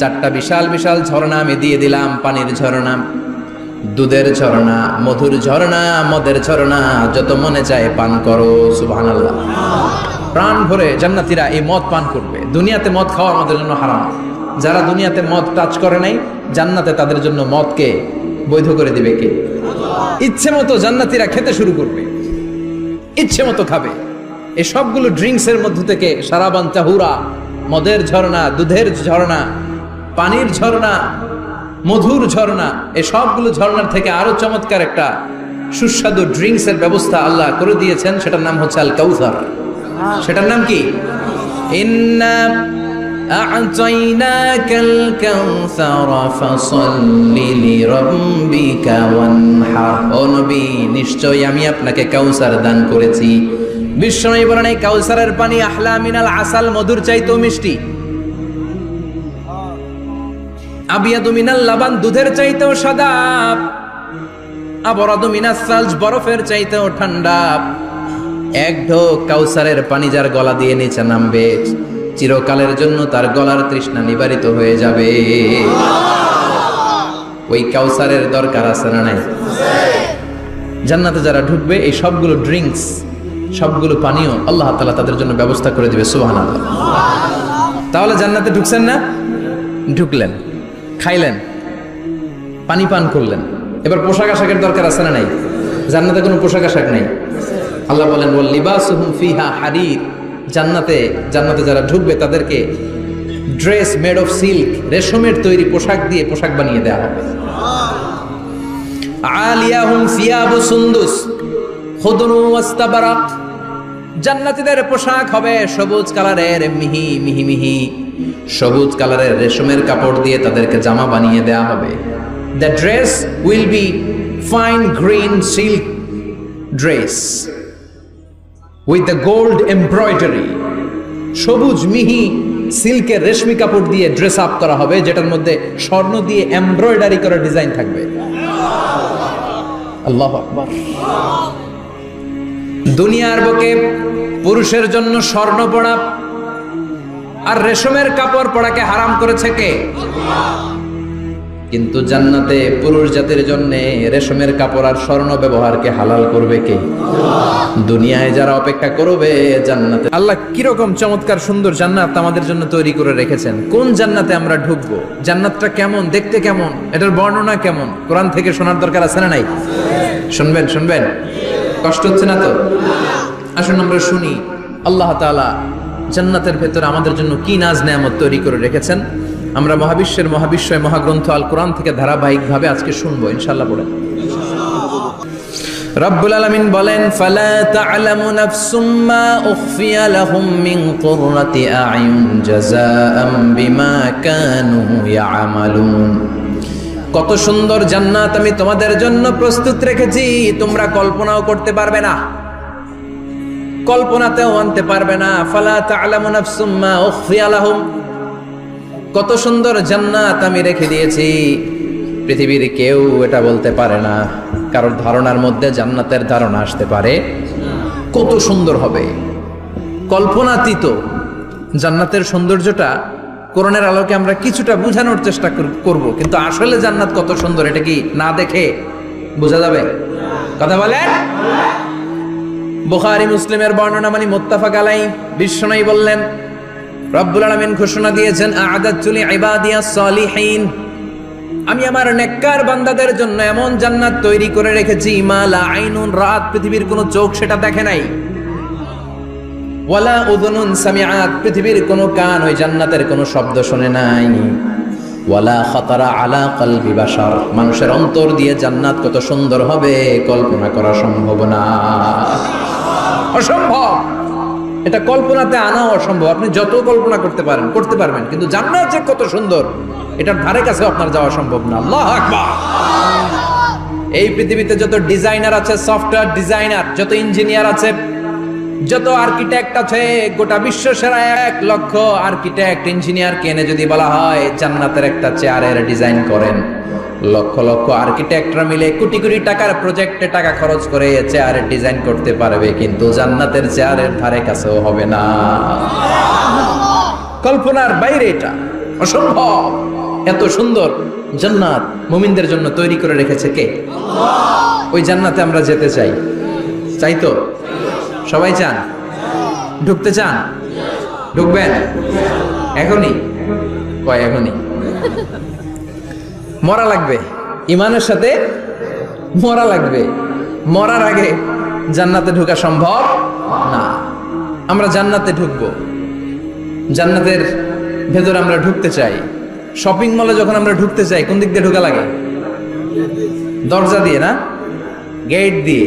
4টা বিশাল বিশাল ঝর্ণা আমি দিয়ে দিলাম। পানির ঝর্ণা, দুধের ঝর্ণা, মধুর ঝর্ণা, মদের ঝর্ণা, যত মনে চায় পান করো। সুবহানাল্লাহ। প্রাণ ভরে জান্নাতীরা এই মদ পান করবে। দুনিয়াতে মদ খাওয়া আমাদের জন্য হারাম। যারা দুনিয়াতে মদ টাচ করে নাই, জান্নাতে তাদের জন্য মদকে বৈধ করে দিবে কে? ইচ্ছে মতো জান্নাতীরা খেতে শুরু করবে, ইচ্ছে মতো খাবে। এই সবগুলো ড্রিঙ্কস এর মধ্য থেকে শারাবান তাহুরা, মদের ঝর্ণা, দুধের ঝর্ণা, পানির ঝর্ণা, মধুর ঝর্ণা, এই সবগুলো ঝর্ণার থেকে আরো চমৎকার একটা সুস্বাদু ড্রিঙ্কস এর ব্যবস্থা আল্লাহ করে দিয়েছেন। সেটার নাম হচ্ছে আল কাউসার। সেটার নাম কি? ইন্না আ'তাইনাকাল কাউসার ফাসাল্লি লিরাব্বিকা ওয়ানহার। ও নবী, নিশ্চয়ই আমি আপনাকে কাউসার দান করেছি। বিশ্বনবী বলেন এই কাউসারের পানি আহলা মিনাল আসাল, মধুর চাইতেও মিষ্টি। আবিয়াদু মিনাল লাবান, দুধের চাইতেও সাদা। আবরাদু মিনাস সালজ, বরফের চাইতেও ঠান্ডা। এক ঢোক কাউসারের পানি যার গলা দিয়ে নিচে নামবে, চিরকালের জন্য তার গলার তৃষ্ণা নিবারিত হয়ে যাবে। ওই কাউসারের দরকার আছে না নাই? জান্নাতে যারা ঢুকবে এই সবগুলো ড্রিঙ্কস, সবগুলো পানীয় আল্লাহ তাআলা তাদের জন্য ব্যবস্থা করে দিবে। সুবহানাল্লাহ। তাহলে জান্নাতে ঢুকছেন না? ঢুকলেন, খাইলেন, পানি পান করলেন, এবার পোশাক আশাকের দরকার আছে না নাই? জান্নাতে কোনো পোশাক আশাক নাই। আল্লাহ বলেন ওয়াল লিবাসুহুম ফিহা হারির, জান্নাতে যারা ঢুকবে তাদেরকে ড্রেস মেড অফ সিল্ক, রেশমের তৈরি পোশাক দিয়ে পোশাক বানিয়ে দেওয়া হবে। আলিয়াহুম সিয়াবু সুন্দুস খুদরু ওয়াস্তাবারাক, জান্নাতীদের পোশাক হবে সবুজ কালারের, মিহি মিহি মিহি সবুজ কালারের রেশমের কাপড় দিয়ে তাদেরকে জামা বানিয়ে দেওয়া হবে। The dress will be fine green silk dress with the gold embroidery, সবুজ মিহি সিল্কের রেশমি কাপড় দিয়ে ড্রেস আপ করা হবে, যেটার মধ্যে স্বর্ণ দিয়ে এমব্রয়ডারি করা ডিজাইন থাকবে। আল্লাহু আকবার। দুনিয়ার বুকে পুরুষের জন্য স্বর্ণ পরা আর রেশমের কাপড় পরাকে হারাম করেছে কে? কিন্তু জান্নাতে পুরুষ জাতির জন্য রেশমের কাপড় আর স্বর্ণ ব্যবহারকে হালাল করবে কে? দুনিয়ায় যারা অপেক্ষা করবে জান্নাতে। আল্লাহ কিরকম চমৎকার সুন্দর জান্নাত আমাদের জন্য তৈরি করে রেখেছেন। কোন জান্নাতে আমরা ঢুকবো, জান্নাতটা কেমন, দেখতে কেমন, এটার বর্ণনা কেমন, কোরআন থেকে শোনার দরকার আছে না নাই? শুনবেন? কষ্ট হচ্ছে না তো? আসুন আমরা শুনি আল্লাহ তাআলা জান্নাতের ভেতর আমাদের জন্য কি নাজ নেয়ামত তৈরি করে রেখেছেন। আমরা মহাবিশ্বের মহাবিশ্বয় মহাগ্রন্থ আল কোরআন থেকে ধারাবাহিকভাবে আজকে শুনবো ইনশাআল্লাহ। পড়েন। রব্বুল আলামিন বলেন, ফালা তা'লামু নাফসুম মা উখফিয়া লাহুম মিন কুররাতি আ'য়ুন জাযাআম বিমা কানু ইয়া'মালুন। কত সুন্দর জান্নাত আমি তোমাদের জন্য প্রস্তুত রেখেছি, তোমরা কল্পনাও করতে পারবে না, কল্পনাতেও আনতে পারবে না। ফালা তা'লামু নাফসুম মা উখফিয়া লাহুম, কত সুন্দর জান্নাত আমি রেখে দিয়েছি, পৃথিবীর কেউ এটা বলতে পারে না, কারোর ধারণার মধ্যে জান্নাতের ধারণা আসতে পারে কত সুন্দর হবে, কল্পনাতীত। জান্নাতের সৌন্দর্যটা কোরআনের আলোকে আমরা কিছুটা বোঝানোর চেষ্টা করব, কিন্তু আসলে জান্নাত কত সুন্দর এটা কি না দেখে বোঝা যাবে? কথা বলেন। বুখারী মুসলিমের বর্ণনা মানে মুত্তাফাক আলাইহি, বিশ্বনবী বললেন, রব্বুল আলামিন ঘোষণা দিয়েছেন, আ'আদাতু লিইবাদিয়াস সালিহিন, আমি আমার নেককার বান্দাদের জন্য এমন জান্নাত তৈরি করে রেখেছি, মা লা আইনুন রাত, পৃথিবীর কোনো চোখ সেটা দেখে নাই, ওয়ালা উযুনুন সামিআত, পৃথিবীর কোনো কান ওই জান্নাতের কোনো শব্দ শুনে নাই, ওয়ালা খাতারা আলা কলবি বাশার, মানুষের অন্তর দিয়ে জান্নাত কত সুন্দর হবে কল্পনা করা সম্ভব না, অসম্ভব। এটা কল্পনাতে আনাও অসম্ভব। আপনি যত কল্পনা করতে পারবেন, কিন্তু জান্নাত যে কত সুন্দর এটার ধারে কাছে আপনার যাওয়া সম্ভব না। আল্লাহু আকবার। এই পৃথিবীতে যত ডিজাইনার আছে, সফটওয়্যার ডিজাইনার, যত ইঞ্জিনিয়ার আছে, যত আর্কিটেক্ট আছে, গোটা বিশ্ব সেরা 1 লক্ষ আর্কিটেক্ট ইঞ্জিনিয়ার কেনে যদি বলা হয় জান্নাতের একটা চেয়ারের ডিজাইন করেন, লক্ষ লক্ষ আর্কিটেক্টরা মিলে কোটি কোটি টাকার প্রজেক্টে টাকা খরচ করে চেয়ারের ডিজাইন করতে পারবে, কিন্তু জান্নাতের চেয়ারের ধারে কাছেও হবে না। কল্পনার বাইরে, এটা অসম্ভব। এত সুন্দর জান্নাত মুমিনদের জন্য তৈরি করে রেখেছে কে? ওই জান্নাতে আমরা যেতে চাই তো? সবাই চান? ঢুকতে চান? ঢুকবেন এখনই? এখনই? মরা লাগবে, ইমানের সাথে মরা লাগবে। মরার আগে জান্নাতে ঢোকা সম্ভব না। আমরা জান্নাতে ঢুকবো, জান্নাতের ভেতরে আমরা ঢুকতে চাই। শপিং মলে যখন আমরা ঢুকতে চাই কোন দিক দিয়ে ঢোকা লাগে? দরজা দিয়ে না, গেট দিয়ে।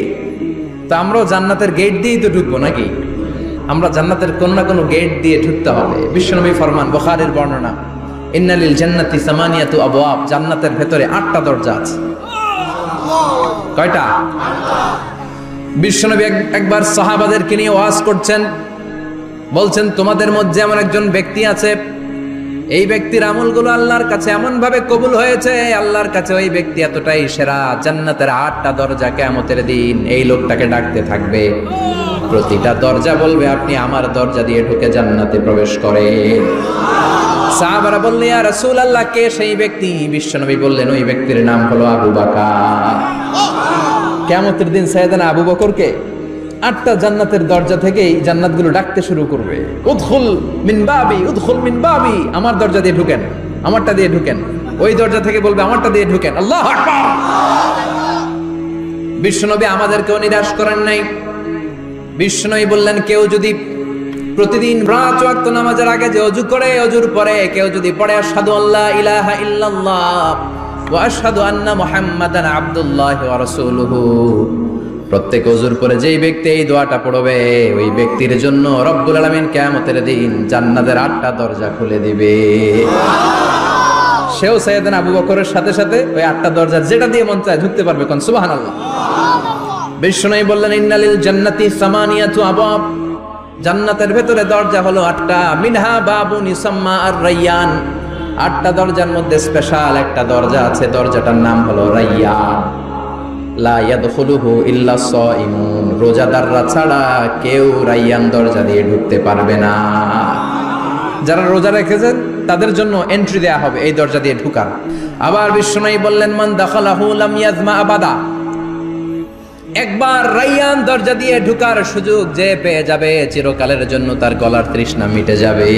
তো আমরাও জান্নাতের গেট দিয়েই তো ঢুকবো নাকি? আমরা জান্নাতের কোন না কোনো গেট দিয়ে ঢুকতে হবে। বিশ্বনবী ফরমান, বুখারীর বর্ণনা, ইন্নালিল জান্নাতি সামানিয়াতু আবওয়াব, জান্নাতের ভেতরে 8টা দরজা আছে। কয়টা? বিশ্বনবী একবার সাহাবাদেরকে নিয়ে ওয়াজ করছেন, বলছেন, তোমাদের মধ্যে এমন একজন ব্যক্তি আছে, এই ব্যক্তির আমলগুলো আল্লাহর কাছে এমন ভাবে কবুল হয়েছে, আল্লাহর কাছে ওই ব্যক্তি এতটাই সেরা, জান্নাতের 8টা দরজা কিয়ামতের দিন এই লোকটাকে ডাকতে থাকবে। প্রতিটা দরজা বলবে, আপনি আমার দরজা দিয়ে ঢুকে জান্নাতে প্রবেশ করেন। সাহাবারা বললেন, ইয়া রাসূলুল্লাহ, কে সেই ব্যক্তি? বিশ্বনবী বললেন, ওই ব্যক্তির নাম হলো আবু বকর। কিয়ামতের দিন সাইয়েদনা আবু বকরকে 8টা জান্নাতের দরজা থেকেই জান্নাতগুলো ডাকতে শুরু করবে, উদখুল মিন বাবি, উদখুল মিন বাবি, আমার দরজা দিয়ে ঢুকেন, আমারটা দিয়ে ঢুকেন। ওই দরজা থেকে বলবে, আমারটা দিয়ে ঢুকেন। আল্লাহু আকবার। বিশ্বনবী আমাদেরকেও নিরাশ করেন নাই। বিশ্বনবী বললেন, কেউ যদি প্রতিদিন 5 ওয়াক্ত নামাজের আগে যে ওযু করে, ওযুর পরে কেউ যদি পড়ে আশহাদু আল্লা ইলাহা ইল্লাল্লাহ ওয়া আশহাদু আন্না মুহাম্মাদান আবদুল্লাহি ওয়া রাসূলুহু, প্রত্যেক ওযুর পরে যেই ব্যক্তি এই দোয়াটা পড়বে ওই ব্যক্তির জন্য রব্বুল আলামিন কিয়ামতের দিন জান্নাতের 8টা দরজা খুলে দিবে। সেও সাইয়েদনা আবু বকরের সাথে সাথে ওই 8টা দরজার যেটা দিয়ে মন চায় ঢুকতে পারবে। কোন সুবহানাল্লাহ। বিষ্ণু বললেন ইন্নালিল জান্নাতি সামানিয়াতু আবাব, জান্নাতের ভেতরে দরজা হলো 8টা। মিনহা বাবুন ইউসাম্মা আর-রায়্যান, 8টা দরজার মধ্যে স্পেশাল একটা দরজা আছে, দরজাটার নাম হলো রায়্যান। লা ইয়াদখুলুহু ইল্লা সাইমুন, রোজাদাররা ছাড়া কেউ রায়্যান দরজা দিয়ে ঢুকতে পারবে না। যারা রোজা রেখেছেন তাদের জন্য এন্ট্রি দেয়া হবে এই দরজা দিয়ে ঢুকার। আবার বিষ্ণু বললেন মান দাখালাহু লাম ইয়াজমা আবাদা, একবার রায়্যান দরজা দিয়ে ঢুকার সুযোগ যে পেয়ে যাবে চিরকালের জন্য তার গলার তৃষ্ণা মিটে যাবে।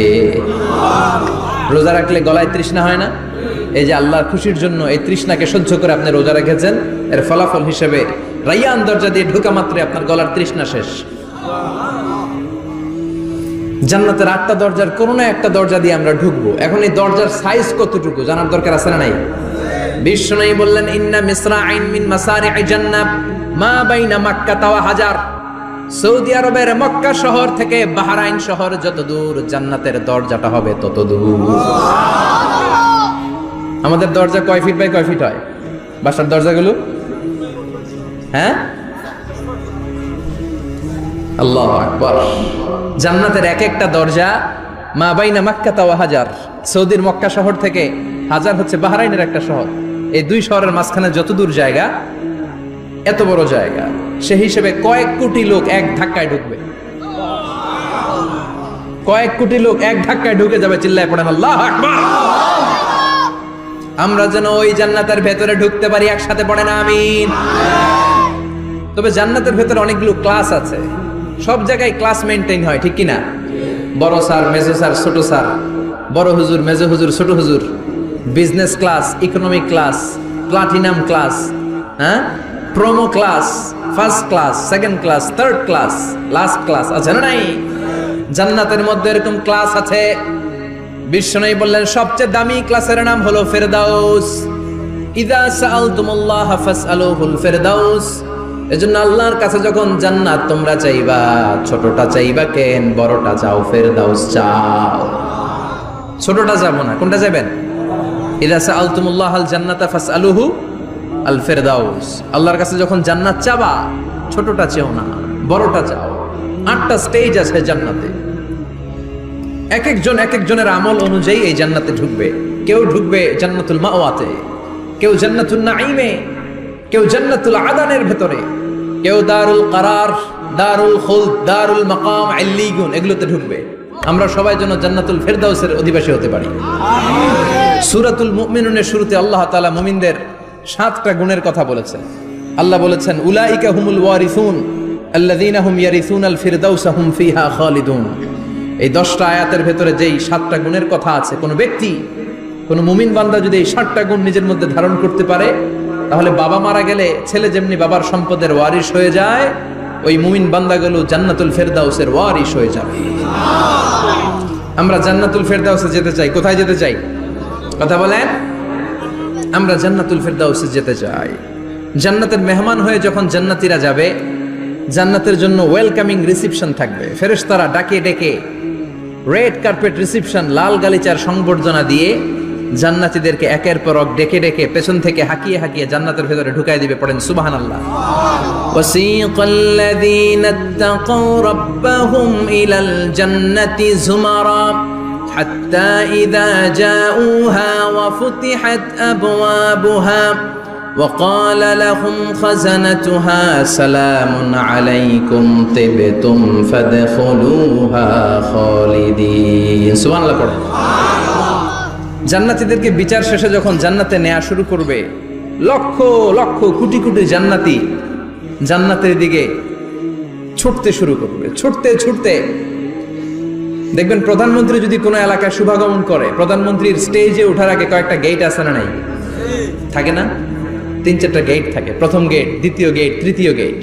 রোজা রাখলে গলায় তৃষ্ণা হয় না? এই যে আল্লাহর খুশির জন্য এই তৃষ্ণাকে সহ্য করে আপনি রোজা রেখেছেন, এর ফলাফল হিসেবে রায়্যান দরজা দিয়ে ঢুকা মাত্রই আপনার গলার তৃষ্ণা শেষ। জান্নাতের 8টা দরজার কোন না একটা দরজা দিয়ে আমরা ঢুকবো। এখন এই দরজার সাইজ কতটুকু জানার দরকার আছে না নাই? বিষ্ণু বললেন ইন্না মিসরাইন মিন মাসারি'i জান্নাত মা বাইনা মাক্কা ওয়া হাজার, সৌদি আরবের মক্কা শহর থেকে বাহরাইন শহর যত দূর জান্নাতের দরজাটা হবে তত দূর। আমাদের দরজা কয় ফিট বাই কয় ফিট হয় বাসার দরজাগুলো? হ্যাঁ, আল্লাহু আকবার। জান্নাতের এক একটা দরজা মা বাইনা মাক্কা ওয়া হাজার, সৌদির মক্কা শহর থেকে হাজার হচ্ছে বাহরাইনের একটা শহর, এই দুই শহরের মাঝখানে যত দূর জায়গা এত বড় জায়গা, সেই হিসেবে কয়েক কোটি লোক এক ধাক্কায় ঢুকবে। কয়েক কোটি লোক এক ধাক্কায় ঢুকে যাবে। চিল্লায় পড়েন আল্লাহু আকবার। আমরা যেন ওই জান্নাতের ভেতরে ঢুকতে পারি, একসাথে পড়েন আমিন। তবে জান্নাতের ভেতরে অনেকগুলো ক্লাস আছে, সব জায়গায় ক্লাস মেনটেন হয়, ঠিক কিনা? বড় স্যার, মেজো স্যার, ছোট স্যার, বড় হুজুর, মেজো হুজুর, ছোট হুজুর, business class, economic class, platinum class, হ্যাঁ, promo class, first class, second class, third class, last class আছে না নাই? জান্নাতের মধ্যে এরকম ক্লাস আছে। বিষ্ণু বললেন সবচেয়ে দামি ক্লাসের নাম হলো ফেরদাউস। ইযা সাআলতুমুল্লাহ ফাসআলুহুল ফেরদাউস, এজন্য আল্লাহর কাছে যখন জান্নাত তোমরা চাইবা, ছোটটা চাইবা কেন, বড়টা চাও, ফেরদাউস চাও। ছোটটা যাবো না, কোনটা যাবেন? ইযা সাআলতুমুল্লাহ আল জান্নাতা ফাসআলুহু আল ফেরদাউস, আল্লাহর কাছে যখন জান্নাত চাবা ছোটটা চেও না, বড়টা চাও। 8টা স্টেজ আছে জান্নাতে, এক একজনের আমল অনুযায়ী এই জান্নাতে ঢুকবে। কেউ ঢুকবে জান্নাতুল মাওয়াতে, কেউ জান্নাতুল নাঈমে, কেউ জান্নাতুল আদানের ভেতরে, কেউ দারুল কারার, দারুল খুলদ, দারুল মাকাম, আল্লিগুন, এগুলোতে ঢুকবে। আমরা সবাই যেন জান্নাতুল ফেরদাউসের অধিবাসী হতে পারি। সূরাতুল মুমিনুনের শুরুতে আল্লাহ তাআলা মুমিনদের 7টা গুণের কথা বলেছেন। আল্লাহ বলেছেন উলাইকা হুমুল ওয়ারিসুন আল্লাযীনা হুম ইয়ারিসুনাল ফিরদাউসা হুম ফিহা খালিদুন। এই 10টা আয়াতের ভেতরে যেই 7টা গুণের কথা আছে, কোন ব্যক্তি, কোন মুমিন বান্দা যদি এই 7টা গুণ নিজের মধ্যে ধারণ করতে পারে, তাহলে বাবা মারা গেলে ছেলে যেমনি বাবার সম্পদের ওয়ারিশ হয়ে যায়, ওই মুমিন বান্দাগুলো জান্নাতুল ফেরদাউসের ওয়ারিশ হয়ে যাবে। আমরা জান্নাতুল ফেরদাউসে যেতে চাই। কোথায় যেতে চাই? কথা বলেন। আমরা জান্নাতুল ফেরদাউসে যেতে চাই। জান্নাতের মেহমান হয়ে যখন জান্নাতীরা যাবে, জান্নাতের জন্য ওয়েলকামিং রিসিপশন থাকবে। ফেরেশতারা ডাকে ডেকে রেড কার্পেট রিসিপশন, লাল গালিচার সংবর্ধনা দিয়ে জান্নাতীদেরকে একের পর এক ডেকে ডেকে পেছন থেকে হাঁকিয়ে হাঁকিয়ে জান্নাতের ভেতরে ঢুকাই দিবে। পড়েন সুবহানাল্লাহ। ওয়াসিকাল্লাযীনা ইত্তাকাউ রাব্বাহুম ইলাল জান্নাতি যুমারা হাত্তা ইযা জাউহা ওয়া ফুতিহাত আবওয়াবুহা وقال لهم خزنتها سلام عليكم طبتم فادخلوها خالدين সুবহান আল্লাহ। পড়ে জান্নাতীদেরকে বিচার শেষে যখন জান্নাতে নেওয়া শুরু করবে, লক্ষ লক্ষ কোটি কোটি জান্নাতি জান্নাতের দিকে ছুটতে শুরু করবে। ছুটতে ছুটতে দেখবেন প্রধানমন্ত্রী যদি কোনো এলাকায় শুভাগমন করে, প্রধানমন্ত্রীর স্টেজে ওঠার আগে কয়েকটা গেট আছে না নাই? থাকে না? 3-4টা গেট থাকে। প্রথম গেট, দ্বিতীয় গেট, তৃতীয় গেট।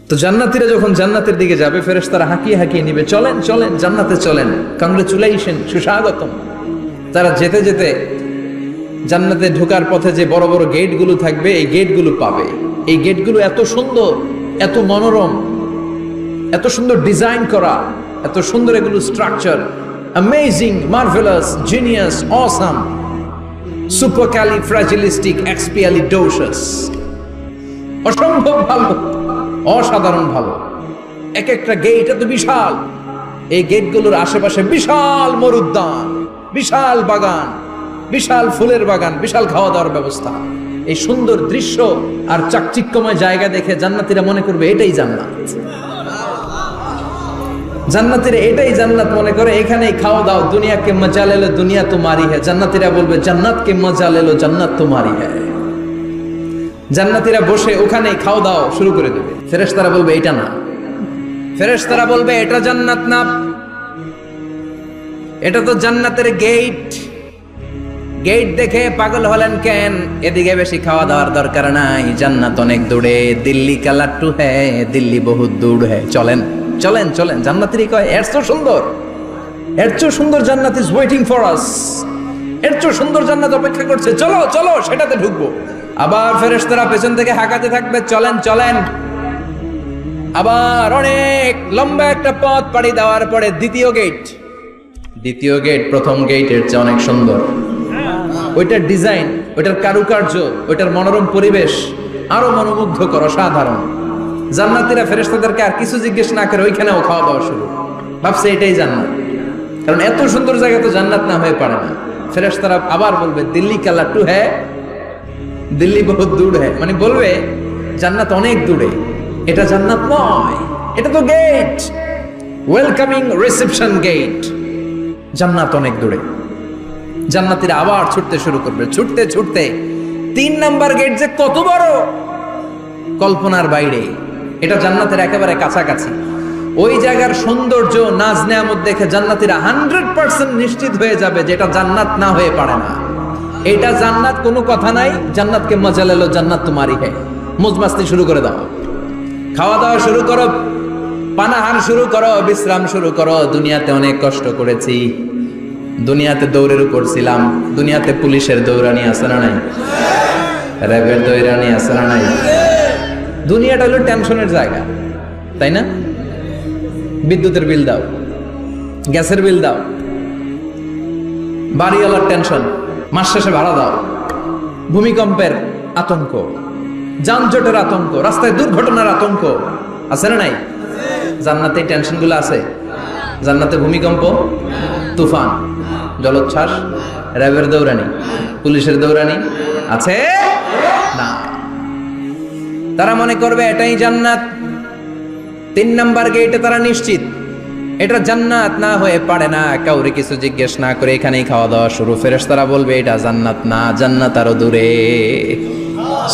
তো জান্নাতীরা যখন জান্নাতের দিকে যাবে, ফেরেশতারা হাঁকিয়ে হাঁকিয়ে নিবে, চলেন চলেন জান্নাতে চলেন, কংগ্রেচুলেশন, সুস্বাগতম। তারা যেতে যেতে জান্নাতে ঢোকার পথে যে বড় বড় গেটগুলো থাকবে, এই গেটগুলো পাবে। এই গেটগুলো এত সুন্দর, এত মনোরম, এত সুন্দর ডিজাইন করা, এত সুন্দর এগুলো structure, amazing, marvellous, genius, awesome, supercalifragilisticexpialidocious, অসম্ভব ভালো, অসাধারণ ভালো। এক একটা গেট এত বিশাল। এই গেটগুলোর আশেপাশে বিশাল মরুদ্যান, বিশাল বাগান, বিশাল ফুলের বাগান, বিশাল খাওয়া দাওয়ার ব্যবস্থা। এই সুন্দর দৃশ্য আর চাকচিক্যময় জায়গা দেখে জান্নাতীরা মনে করবে এটাই জান্নাত। জান্নাতীরা এটাই জান্নাত মনে করে, এখানেই খাওয়া দাও। দুনিয়া কে মজা লেলো দুনিয়া তোমারি হ্যায়। জান্নাতীরা বলবে জান্নাত কে মজা লেলো জান্নাত তোমারি হ্যায়। জান্নাতীরা বসে ওখানেই খাওয়া দাও শুরু করে দেবে। ফেরেশতারা বলবে এটা না, ফেরেশতারা বলবে এটা জান্নাত না, এটা তো জান্নাতের গেট। গেট দেখে পাগল হলেন কেন? এদিকে বেশি খাওয়া দাওয়ার দরকার নাই, জান্নাত অনেক দূরে। দিল্লি কা লাট্টু হ্যায়, দিল্লি বহুত দূর হ্যায়। চলেন চলেন চলেন। জান্নাতীরা কয় এর চেয়ে সুন্দর, এর চেয়ে সুন্দর জান্নাত ইজ ওয়েটিং ফর আস, এর চেয়ে সুন্দর জান্নাত অপেক্ষা করছে, চলো চলো সেটাতে ঢুকবো। আবার ফেরেশতারা পেছন থেকে হাঁকাতে থাকবে, চলেন চলেন। আবার অনেক লম্বা একটা পথ পাড়ি দেওয়ার পরে দ্বিতীয় গেট। দ্বিতীয় গেট প্রথম গেটের চেয়ে অনেক সুন্দর। ওইটার ডিজাইন, ওইটার কারুকার্য, ওইটার মনোরম পরিবেশ আরো মনোমুগ্ধকর, অসাধারণ। জান্নাতীরা ফেরেশতাদেরকে আর কিছু জিজ্ঞেস না করে ওইখানেও খাওয়া দাওয়া শুরু। ভাবছে এটাই জান্নাত, কারণ এত সুন্দর জায়গা তো জান্নাত না হয়ে পারে না। ফেরেশতারা আবার বলবে দিল্লি কা লাট্টু হ্যায়, দিল্লি বহুত দূর হ্যায়, মানে বলবে জান্নাত অনেক দূরে, এটা জান্নাত নয়, এটা তো গেট, ওয়েলকামিং রিসেপশন গেট, জান্নাত অনেক দূরে। জান্নাতীরা আবার ছুটতে শুরু করবে, ছুটতে ছুটতে 3 নাম্বার গেট যে কত বড়, কল্পনার বাইরে। এটা জান্নাতের একেবারে কাছাকাছি। ওই জায়গার সৌন্দর্য, নাজ নেয়ামত দেখে জান্নাতীরা 100% নিশ্চিত হয়ে যাবে যে এটা জান্নাত না হয়ে পারে না। এটা জান্নাত, কোনো কথা নাই। জান্নাতকে মজা লেলো জান্নাত তোমারি হ্যায়। মজমাস্তি শুরু করে দাও, খাওয়া দাওয়া শুরু করো, পানাহার শুরু করো, বিশ্রাম শুরু করো। দুনিয়াতে অনেক কষ্ট করেছি, দুনিয়াতে দৌড়ের উপর ছিলাম, দুনিয়াতে পুলিশের দৌড়ানি আছে না নাই, র্যাবের দৌড়ানি আছে না নাই। দুনিয়াটা হলো টেনশনের জায়গা, তাই না? বিদ্যুতের বিল দাও, গ্যাসের বিল দাও, বাড়িওয়ালার টেনশন, মাস শেষে ভাড়া দাও, ভূমিকম্পের আতঙ্ক, যানজটের আতঙ্ক, রাস্তায় দুর্ঘটনার আতঙ্ক আছে না নাই? জান্নাতে এই টেনশনগুলো আছে। জান্নাতে ভূমিকম্প, তুফান, জলোচ্ছ্বাস, র্যাবের দৌড়ানি, পুলিশের দৌড়ানি আছে না। তারা মনে করবে এটাই জান্নাত। 3 নাম্বার গেটে তারা নিশ্চিত এটা জান্নাত না হয়ে পারে না। কাউরে কিছু জিজ্ঞেস না করে এখানেই খাওয়া দাওয়া শুরু। ফেরেশতারা বলবে এটা জান্নাত না, জান্নাত আরো দূরে।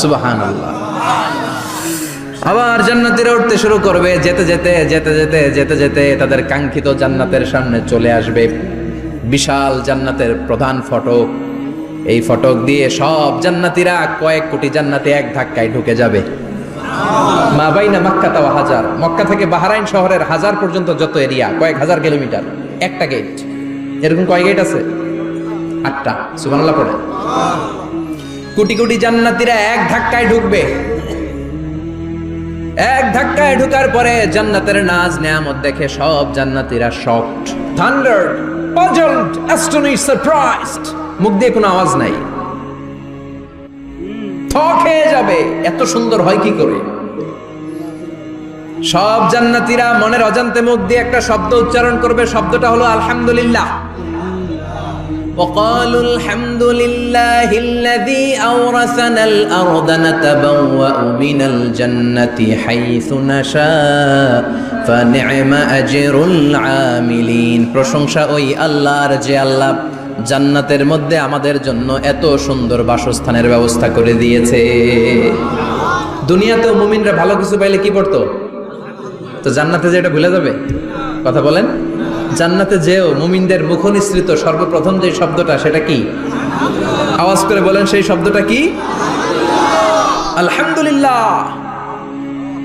সুবহানাল্লাহ। আবার জান্নাতীরা উঠতে শুরু করবে, যেতে যেতে যেতে যেতে যেতে যেতে তাদের কাঙ্ক্ষিত জান্নাতের সামনে চলে আসবে। বিশাল জান্নাতের প্রধান ফটক। এই ফটক দিয়ে সব জান্নাতীরা, কয়েক কোটি জান্নাতে এক ধাক্কায় ঢুকে যাবে। মা বাইনা মক্কা ওয়া হাজার, মক্কা থেকে বাহরাইন শহরের হাজার পর্যন্ত যত এরিয়া, কয়েক হাজার কিলোমিটার, একটা গেট। এরকম কয় গেট আছে? 8টা। সুবহানাল্লাহ পড়ে। কোটি কোটি জান্নাতীরা এক ধাক্কায় ঢুকবে। এক ধাক্কায় ঢুকার পরে জান্নাতের নাজ নেয়ামত দেখে সব জান্নাতীরা শকড, থান্ডার্ড, পাজলড, অ্যাস্টনিশড, সারপ্রাইজড। মুখ দিয়ে কোনো আওয়াজ নাই, থক হয়ে যাবে। এত সুন্দর হয় কি করে? সব জান্নাতীরা মনের অজান্তে মুখ দিয়ে একটা শব্দ উচ্চারণ করবে। শব্দটা হলো আলহামদুলিল্লাহ। وقالوا الحمد لله الذي أورثنا الأرض نتبوأ من الجنة حيث نشاء فنعم أجر العاملين। প্রশংসা ওই আল্লাহর যে আল্লাহ জান্নাতের মধ্যে আমাদের জন্য এত সুন্দর বাসস্থানের ব্যবস্থা করে দিয়েছে। দুনিয়াতেও মুমিনরা ভালো কিছু পাইলে কি পড়তো? তো জান্নাতে যে এটা ভুলে যাবে? কথা বলেন। জান্নাতে যেও মুমিনদের মুখ নিঃসৃত সর্বপ্রথম যে শব্দটা, সেটা কি? আওয়াজ করে বলেন, সেই শব্দটা কি? আলহামদুলিল্লাহ।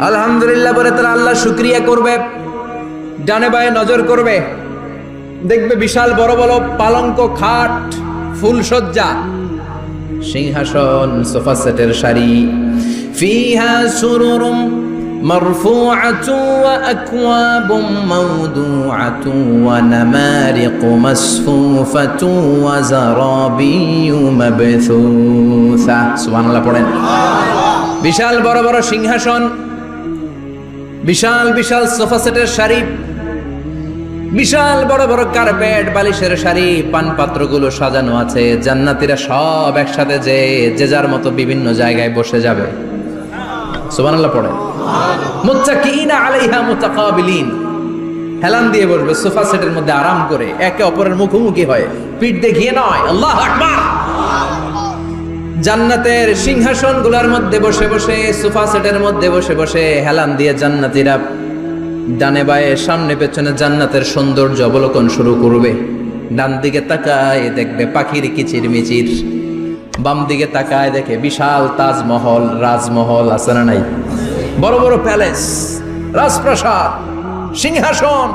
আলহামদুলিল্লাহ বলে তারা আল্লাহ শুকরিয়া করবে, ডানে বায়ে নজর করবে, দেখবে বিশাল বড় বড় পালঙ্ক, খাট, ফুলসজ্জা, সিংহাসন, সোফা সেটের সারি, ফিহা সুরুরুম মারফুআতুন ওয়া আকওয়াবুম মাওদুআতুন ওয়া নামারিকু মাসফুফাতুন ওয়া যারাবিয়্যু মাবথুসা। সুবহানাল্লাহ পড়েন। বিশাল বড় বড় সিংহাসন, বিশাল বিশাল সোফা সেটের সারি, বিশাল বড় বড় কার্পেট, বালিশের সারি, পানপাত্রগুলো সাজানো আছে। জান্নাতীরা সব একসাথে যে যার মতো বিভিন্ন জায়গায় বসে যাবে। সুবহানাল্লাহ পড়ে। মুত্তাকিইনা আলাইহা মুতাকাবিলিন, হেলান দিয়ে বসবে সোফা সেটের মধ্যে আরাম করে, একে অপরের মুখোমুখি হয়ে, পিঠ দেখিয়ে নয়। আল্লাহু আকবার। জান্নাতের সিংহাসনগুলোর মধ্যে বসে বসে, সোফা সেটের মধ্যে বসে বসে হেলান দিয়ে জান্নাতীরা ডানে বায়ে সামনে পেছনে জান্নাতের সৌন্দর্য অবলোকন শুরু করবে। ডান দিকে তাকায় দেখবে পাখির কিচিরমিচির, বাম দিকে তাকায় দেখে বিশাল তাজমহল, রাজমহল আছে না নাই, বড় বড় প্যালেস, রাজপ্রাসাদ, সিংহাসন,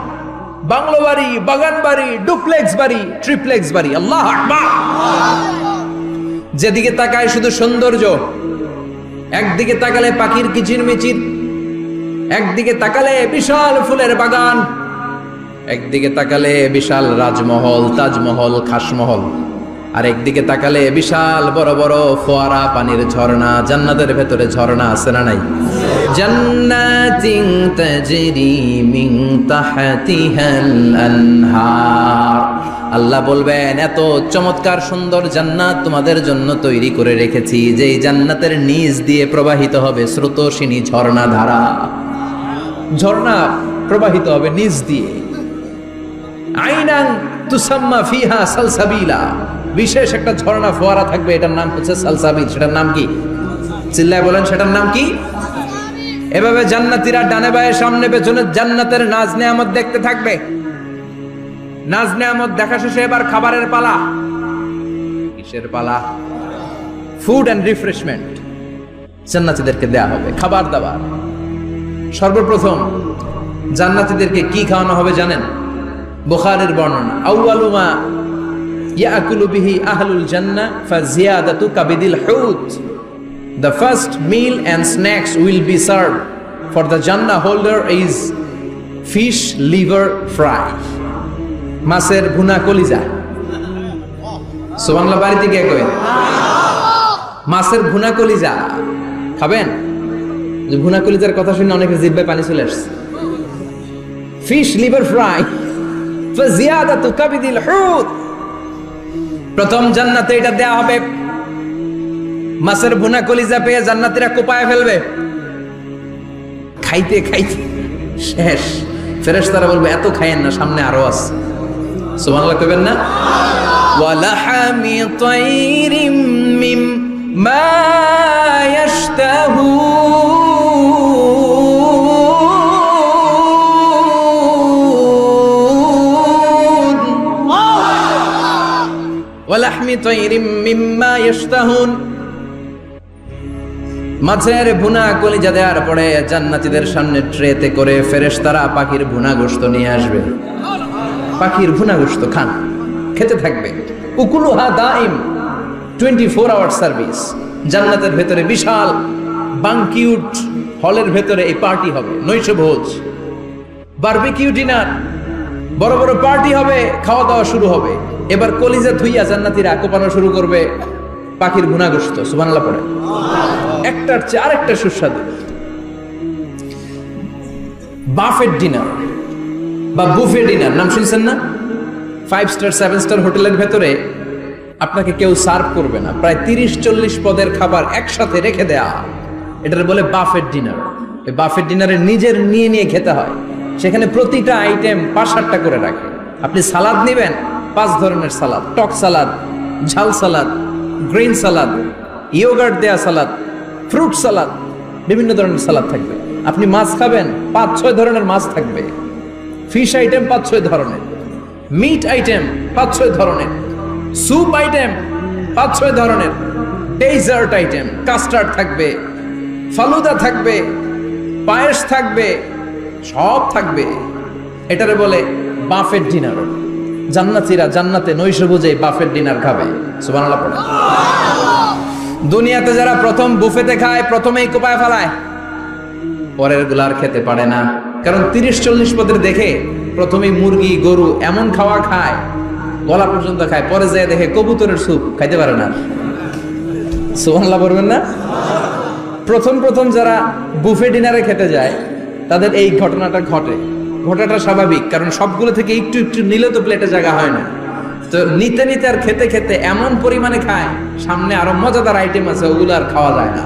বাংলো বাড়ি, বাগান বাড়ি, ডুপ্লেক্স বাড়ি, ট্রিপ্লেক্স বাড়ি। আল্লাহু আকবার। যেদিকে তাকায় শুধু সৌন্দর্য, একদিকে তাকালে পাখির কিচিরমিচির, একদিকে তাকালে বিশাল ফুলের বাগান, একদিকে তাকালে বিশাল রাজমহল, তাজমহল, খাসমহল, আর একদিকে তাকালে বিশাল বড় বড় ফোয়ারা, পানির ঝর্ণা। জান্নাতের ভেতরে ঝর্ণা আছে না নাই? জান্নাতিন তাজরি মিন তাহতিহাল আনহার। আল্লাহ বলবেন, এত চমৎকার সুন্দর জান্নাত তোমাদের জন্য তৈরি করে রেখেছি, যেই জান্নাতের নিচ দিয়ে প্রবাহিত হবে স্রোতস্বিনী ঝর্ণা ধারা। ঝর্ণা প্রবাহিত হবে নিচ দিয়ে। আইনান তুসাম্মা ফিহা সালসাবিলা, বিশেষ একটা ঝর্ণা ফোয়ারা থাকবে, এটার নাম হচ্ছে সালসাবিল। সেটার নাম কি? চিল্লায় বলেন, সেটার নাম কি? এভাবে জান্নাতীরা ডানে বায়ে সামনে পেছনে জান্নাতের নাজ নেয়ামত দেখতে থাকবে। নাজ নেয়ামত দেখা শেষে এবার খাবারের পালা। কিসের পালা? ফুড এন্ড রিফ্রেশমেন্ট জান্নাতীদেরকে দেয়া হবে, খাবার দাবার। সর্বপ্রথম জান্নাতীদেরকে কি খাওয়ানো হবে জানেন? বুখারীর বর্ণনা, আউয়ালু মা ইয়াকুলু বিহি আহলুল জান্নাহ ফাজিয়াদাতু কাবিদিল হুত। The first meal and snacks will be served for the Jannah holder is fish liver fry, মাছের ভুনা কলিজা। সুবহানাল্লাহ, বাড়িতে গিয়ে কইন মাছের ভুনা কলিজা খাবেন। যে ভুনা কলিজার কথা শুনে অনেকের জিহ্বায় পানি চলে আসছে। ফিশ লিভার ফ্রাই ফাজিয়াদাতু কাবিদিল হুত, প্রথম জান্নাতে এটা দেয়া হবে। মাছের ভুনা কলিজা পেয়ে জান্নাতীরা কোপায় ফেলবে, খাইতে খাইতে শেষ। ফেরেশতারা বলবে, এত খাইয়েন না, সামনে আরো আছে। সুবহানাল্লাহ কইবেন না? ওয়ালাহামি তাইরিম মিম্মা ইয়াশতাহুন, ওয়ালাহমি তাইরিম মিম্মা ইয়াশতাহুন। মাছের ভুনা কলিজা দেওয়ার পরে জান্নাতীদের সামনে ট্রেতে করে ফেরেশতারা পাখির ভুনা গোশত নিয়ে আসবে। পাখির ভুনা গোশত খান, খেতে থাকবে। উকুলুহা দাইম, 24 আওয়ার সার্ভিস। জান্নাতের ভেতরে বিশাল বানকিউট হলের ভেতরে এই পার্টি হবে, নৈশভোজ, বারবিকিউ ডিনার, বড় বড় পার্টি হবে, খাওয়া দাওয়া শুরু হবে। এবার কলিজা ধুইয়া জান্নাতীরা কোপানো শুরু করবে পাখির ভুনা গোশত। সুবহানাল্লাহ পড়ে। একটার চেয়ে আরেকটা সুস্বাদু। বাফেট ডিনার বা বুফে ডিনার নাম শুনছেন না? 5 স্টার 7 স্টার হোটেলের ভেতরে আপনাকে কেউ সার্ভ করবে না, প্রায় 30-40 পদের খাবার একসাথে রেখে দেয়া, এটার বলে বাফেট ডিনার। এই বাফেট ডিনারে নিজের নিয়ে নিয়ে খেতে হয়। সেখানে প্রতিটা আইটেম 5-8টা করে রাখে। আপনি সালাদ নেবেন, 5 ধরনের সালাদ, টক সালাদ, ঝাল সালাদ, গ্রিন সালাদ, ইয়োগার্ট দেয়া সালাদ, ফ্রুট সালাদ, বিভিন্ন ধরনের সালাদ থাকবে। আপনি মাছ খাবেন, 5-6 ধরনের মাছ থাকবে। ফিশ আইটেম 5-6 ধরনের, মিট আইটেম 5-6 ধরনের, স্যুপ আইটেম 5-6 ধরনের, ডেজার্ট আইটেম, কাস্টার্ড থাকবে, ফালুদা থাকবে, পায়েস থাকবে, সব থাকবে। এটারে বলে বাফেট ডিনার। জান্নাতীরা জান্নাতে নৈশভোজে বাফেট ডিনার খাবে। সুবহানাল্লাহ পড়ে। দুনিয়াতে যারা প্রথম বুফেতে খায় প্রথমেই কোপায় ফেলায়, পরের গুলার খেতে পারে না। কারণ 30-40 পদের দেখে প্রথমেই মুরগি গরু এমন খাওয়া খায়, গলা পর্যন্ত খায়, পরে যায় দেখে কবুতরের স্যুপ খাইতে পারে না। সুবহানাল্লাহ বলবেন না? প্রথম প্রথম যারা বুফে ডিনারে খেতে যায় তাদের এই ঘটনাটা ঘটে। ঘটাটা স্বাভাবিক, কারণ সবগুলো থেকে একটু একটু নিলে তো প্লেটে জায়গা হয় না। তো নিতে নিতে আর খেতে খেতে এমন পরিমাণে খায়, সামনে আরো মজাদার আইটেম আছে, ওগুলো আর খাওয়া যায় না।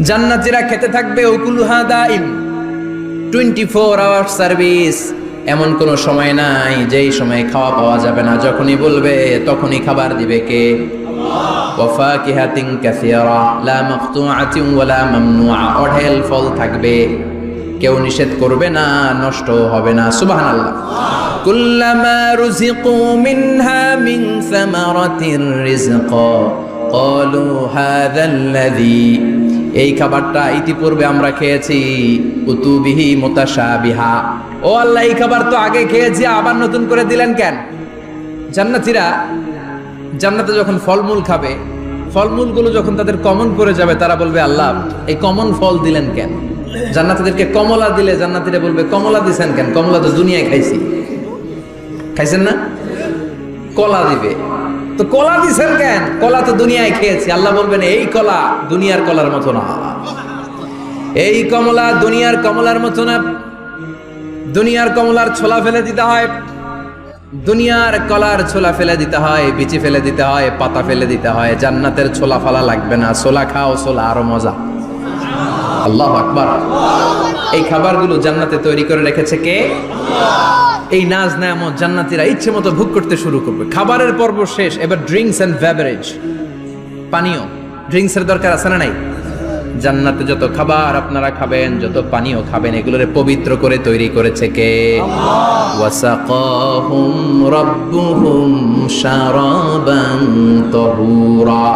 জান্নাতীরা খেতে থাকবে উকুলুহা দাইম, 24 আওয়ার সার্ভিস। এমন কোনো সময় নাই যেই সময় খাওয়া পাওয়া যাবে না। যখনই বলবে তখনই খাবার দিবে কে? ওয়াফাকিহাতিন কাসীরা লা মাকতুআতিন ওয়ালা মামনুআ। অঢেল ফল থাকবে, কেউ নিষেধ করবে না, নষ্ট হবে না। সুবহানাল্লাহ। কুল্লামা রুজিকু মিনহা মিন সামারাতির রিজকা ক্বালু হাযাল্লাযী, এই খাবারটা ইতিপূর্বে আমরা খেয়েছি, উতুবিহি মুতাশাবিহা। ও আল্লাহ, এই খাবার তো আগে খেয়েছি, আবার নতুন করে দিলেন কেন? জান্নাতীরা জান্নাতে যখন ফলমূল খাবে, ফলমূলগুলো যখন তাদের কমন পড়ে যাবে, তারা বলবে আল্লাহ এই কমন ফল দিলেন কেন? জান্নাতীদেরকে কমলা দিলে জান্নাতীরা বলবে কমলা দিছেন কেন? কমলা তো দুনিয়ায় খাইছি। খাইছেন না? কলা দিবে, তো কলা দিছেন কেন? কলা তো দুনিয়ায় খেয়েছি। আল্লাহ বলবেন এই কলা দুনিয়ার কলার মতো না, এই কমলা দুনিয়ার কমলার মতো না। দুনিয়ার কমলার ছোলা ফেলে দিতে হয়, দুনিয়ার কলার ছোলা ফেলে দিতে হয়, বিচি ফেলে দিতে হয়, পাতা ফেলে দিতে হয়। জান্নাতের ছোলা ফালা লাগবে না, ছোলা খাও, ছোলা আরো মজা। আল্লাহু আকবার। এই খাবারগুলো জান্নাতে তৈরি করে রেখেছে কে? এই নাজ নেয়ামত জান্নাতীরা ইচ্ছে মতো ভোগ করতে শুরু করবে। খাবারের পর্ব শেষ, এবার ড্রিঙ্কস এন্ড বেভারেজ, পানীয়। ড্রিঙ্কস এর দরকার আছে না নাই? জান্নাতে যত খাবার আপনারা খাবেন, যত পানীয় খাবেন, এগুলোরে পবিত্র করে তৈরি করেছে কে? ওয়াসাকাহুম রাব্বুহুম শারাবান তাহুরা।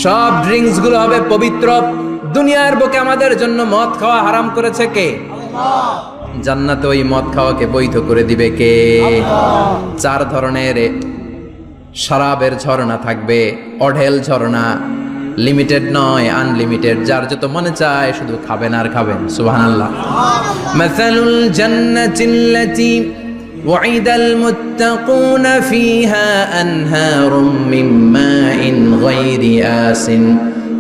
সব ড্রিঙ্কস গুলো হবে পবিত্র। দুনিয়ার বুকে আমাদের জন্য মদ খাওয়া হারাম করেছে কে? জান্নাতে ওই মদ খাওয়াকে বৈধ করে দিবে কে? 4 ধরনের শরাবের ঝর্ণা থাকবে, অঢেল ঝর্ণা, লিমিটেড নয়, আনলিমিটেড। যার যত মনে চায় শুধু খাবেন আর খাবেন। সুবহানাল্লাহ। মাসালুল জান্নাতিল্লাতী ওয়াইদাল মুত্তাকুনা ফিহা আনহারুম মিন মাইন গায়রি আসিন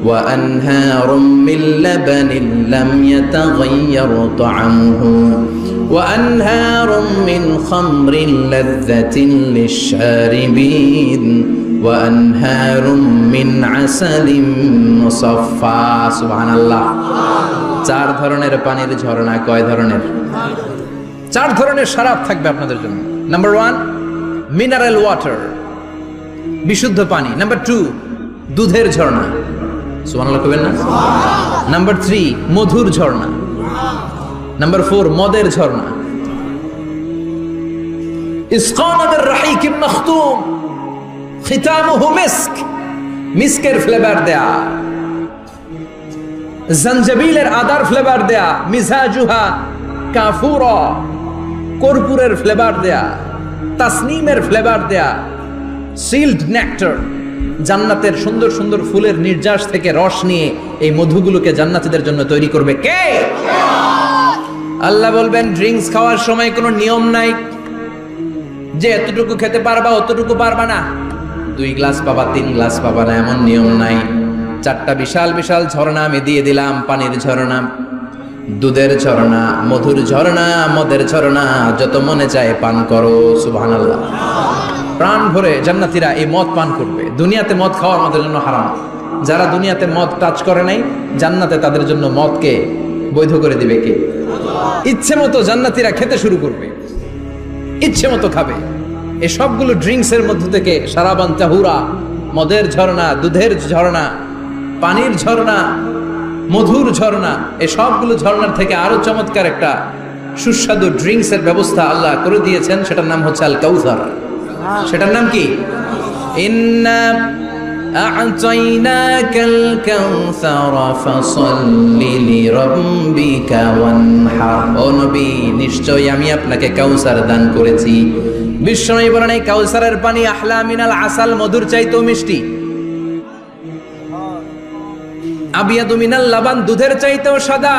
وأنهار من لبن لم يتغير طعمه وأنهار من خمر لذة للشاربين وأنهار من عسل مصفى سبحان الله 4 ধরনের পানির ঝর্ণা। কয় ধরনের? 4 ধরনের শরাব থাকবে আপনাদের জন্য। নাম্বার 1 মিনারেল ওয়াটার, বিশুদ্ধ পানি। নাম্বার 2 দুধের ঝর্ণা। সুবহানাল্লাহ কইবেন না? নাম্বার 3 মধুর ঝর্ণা। নাম্বার 4 মদের ঝর্ণা। ইসকানাদের রাহিকিম মখতুম খিতামুহু মিস্ক, মিস্কের ফ্লেভার দেয়া। জঞ্জাবিলের আদার ফ্লেভার দেয়া। মিজাজুহা কাফুরা, কর্পূরের ফ্লেভার দেয়া। তাসনিমের ফ্লেভার দেয়া। সিল্ড নেক্টার, জান্নাতের সুন্দর সুন্দর ফুলের নির্যাস থেকে রস নিয়ে এই মধুগুলোকে জান্নাতীদের জন্য তৈরি করবে কে? আল্লাহ বলবেন ড্রিঙ্কস খাওয়ার সময় কোনো নিয়ম নাই যে এতটুকু খেতে পারবা অতটুকু পারবা না, 2 গ্লাস পাবা 3 গ্লাস পাবা না, এমন নিয়ম নাই। 4টা বিশাল বিশাল ঝর্ণা আমি দিয়ে দিলাম। পানির ঝর্ণা, দুধের ঝর্ণা, মধুর ঝর্ণা, মদের ঝর্ণা, যত মনে চায় পান করো। সুবহানাল্লাহ। প্রাণ ভরে জান্নাতীরা এই মদ পান করবে। দুনিয়াতে মদ খাওয়া আমাদের জন্য হারাম। যারা দুনিয়াতে মদ টাচ করে নাই, জান্নাতে তাদের জন্য মদকে বৈধ করে দিবে কে? ইচ্ছে মতো জান্নাতীরা খেতে শুরু করবে, ইচ্ছে মতো খাবে। এই সবগুলো ড্রিঙ্কস এর মধ্য থেকে শারাবান তাহুরা, মদের ঝর্ণা, দুধের ঝর্ণা, পানির ঝর্ণা, মধুর ঝর্ণা, এই সবগুলো ঝর্ণার থেকে আরো চমৎকার একটা সুস্বাদু ড্রিঙ্কস এর ব্যবস্থা আল্লাহ করে দিয়েছেন। সেটার নাম হচ্ছে আল কাউসার। সেটার নাম কি? ইন্না আ'তাইনাকাল কাউসার ফাসাল্লি লিরাব্বিকা ওয়ানহার। ও নবী, নিশ্চয়ই আমি আপনাকে কাউসার দান করেছি। বিশ্বনবী বলেন এই কাউসারের পানি আহলা মিনাল আসাল, মধুর চাইতেও মিষ্টি। আবিয়াদু মিনাল লাবান, দুধের চাইতেও সাদা।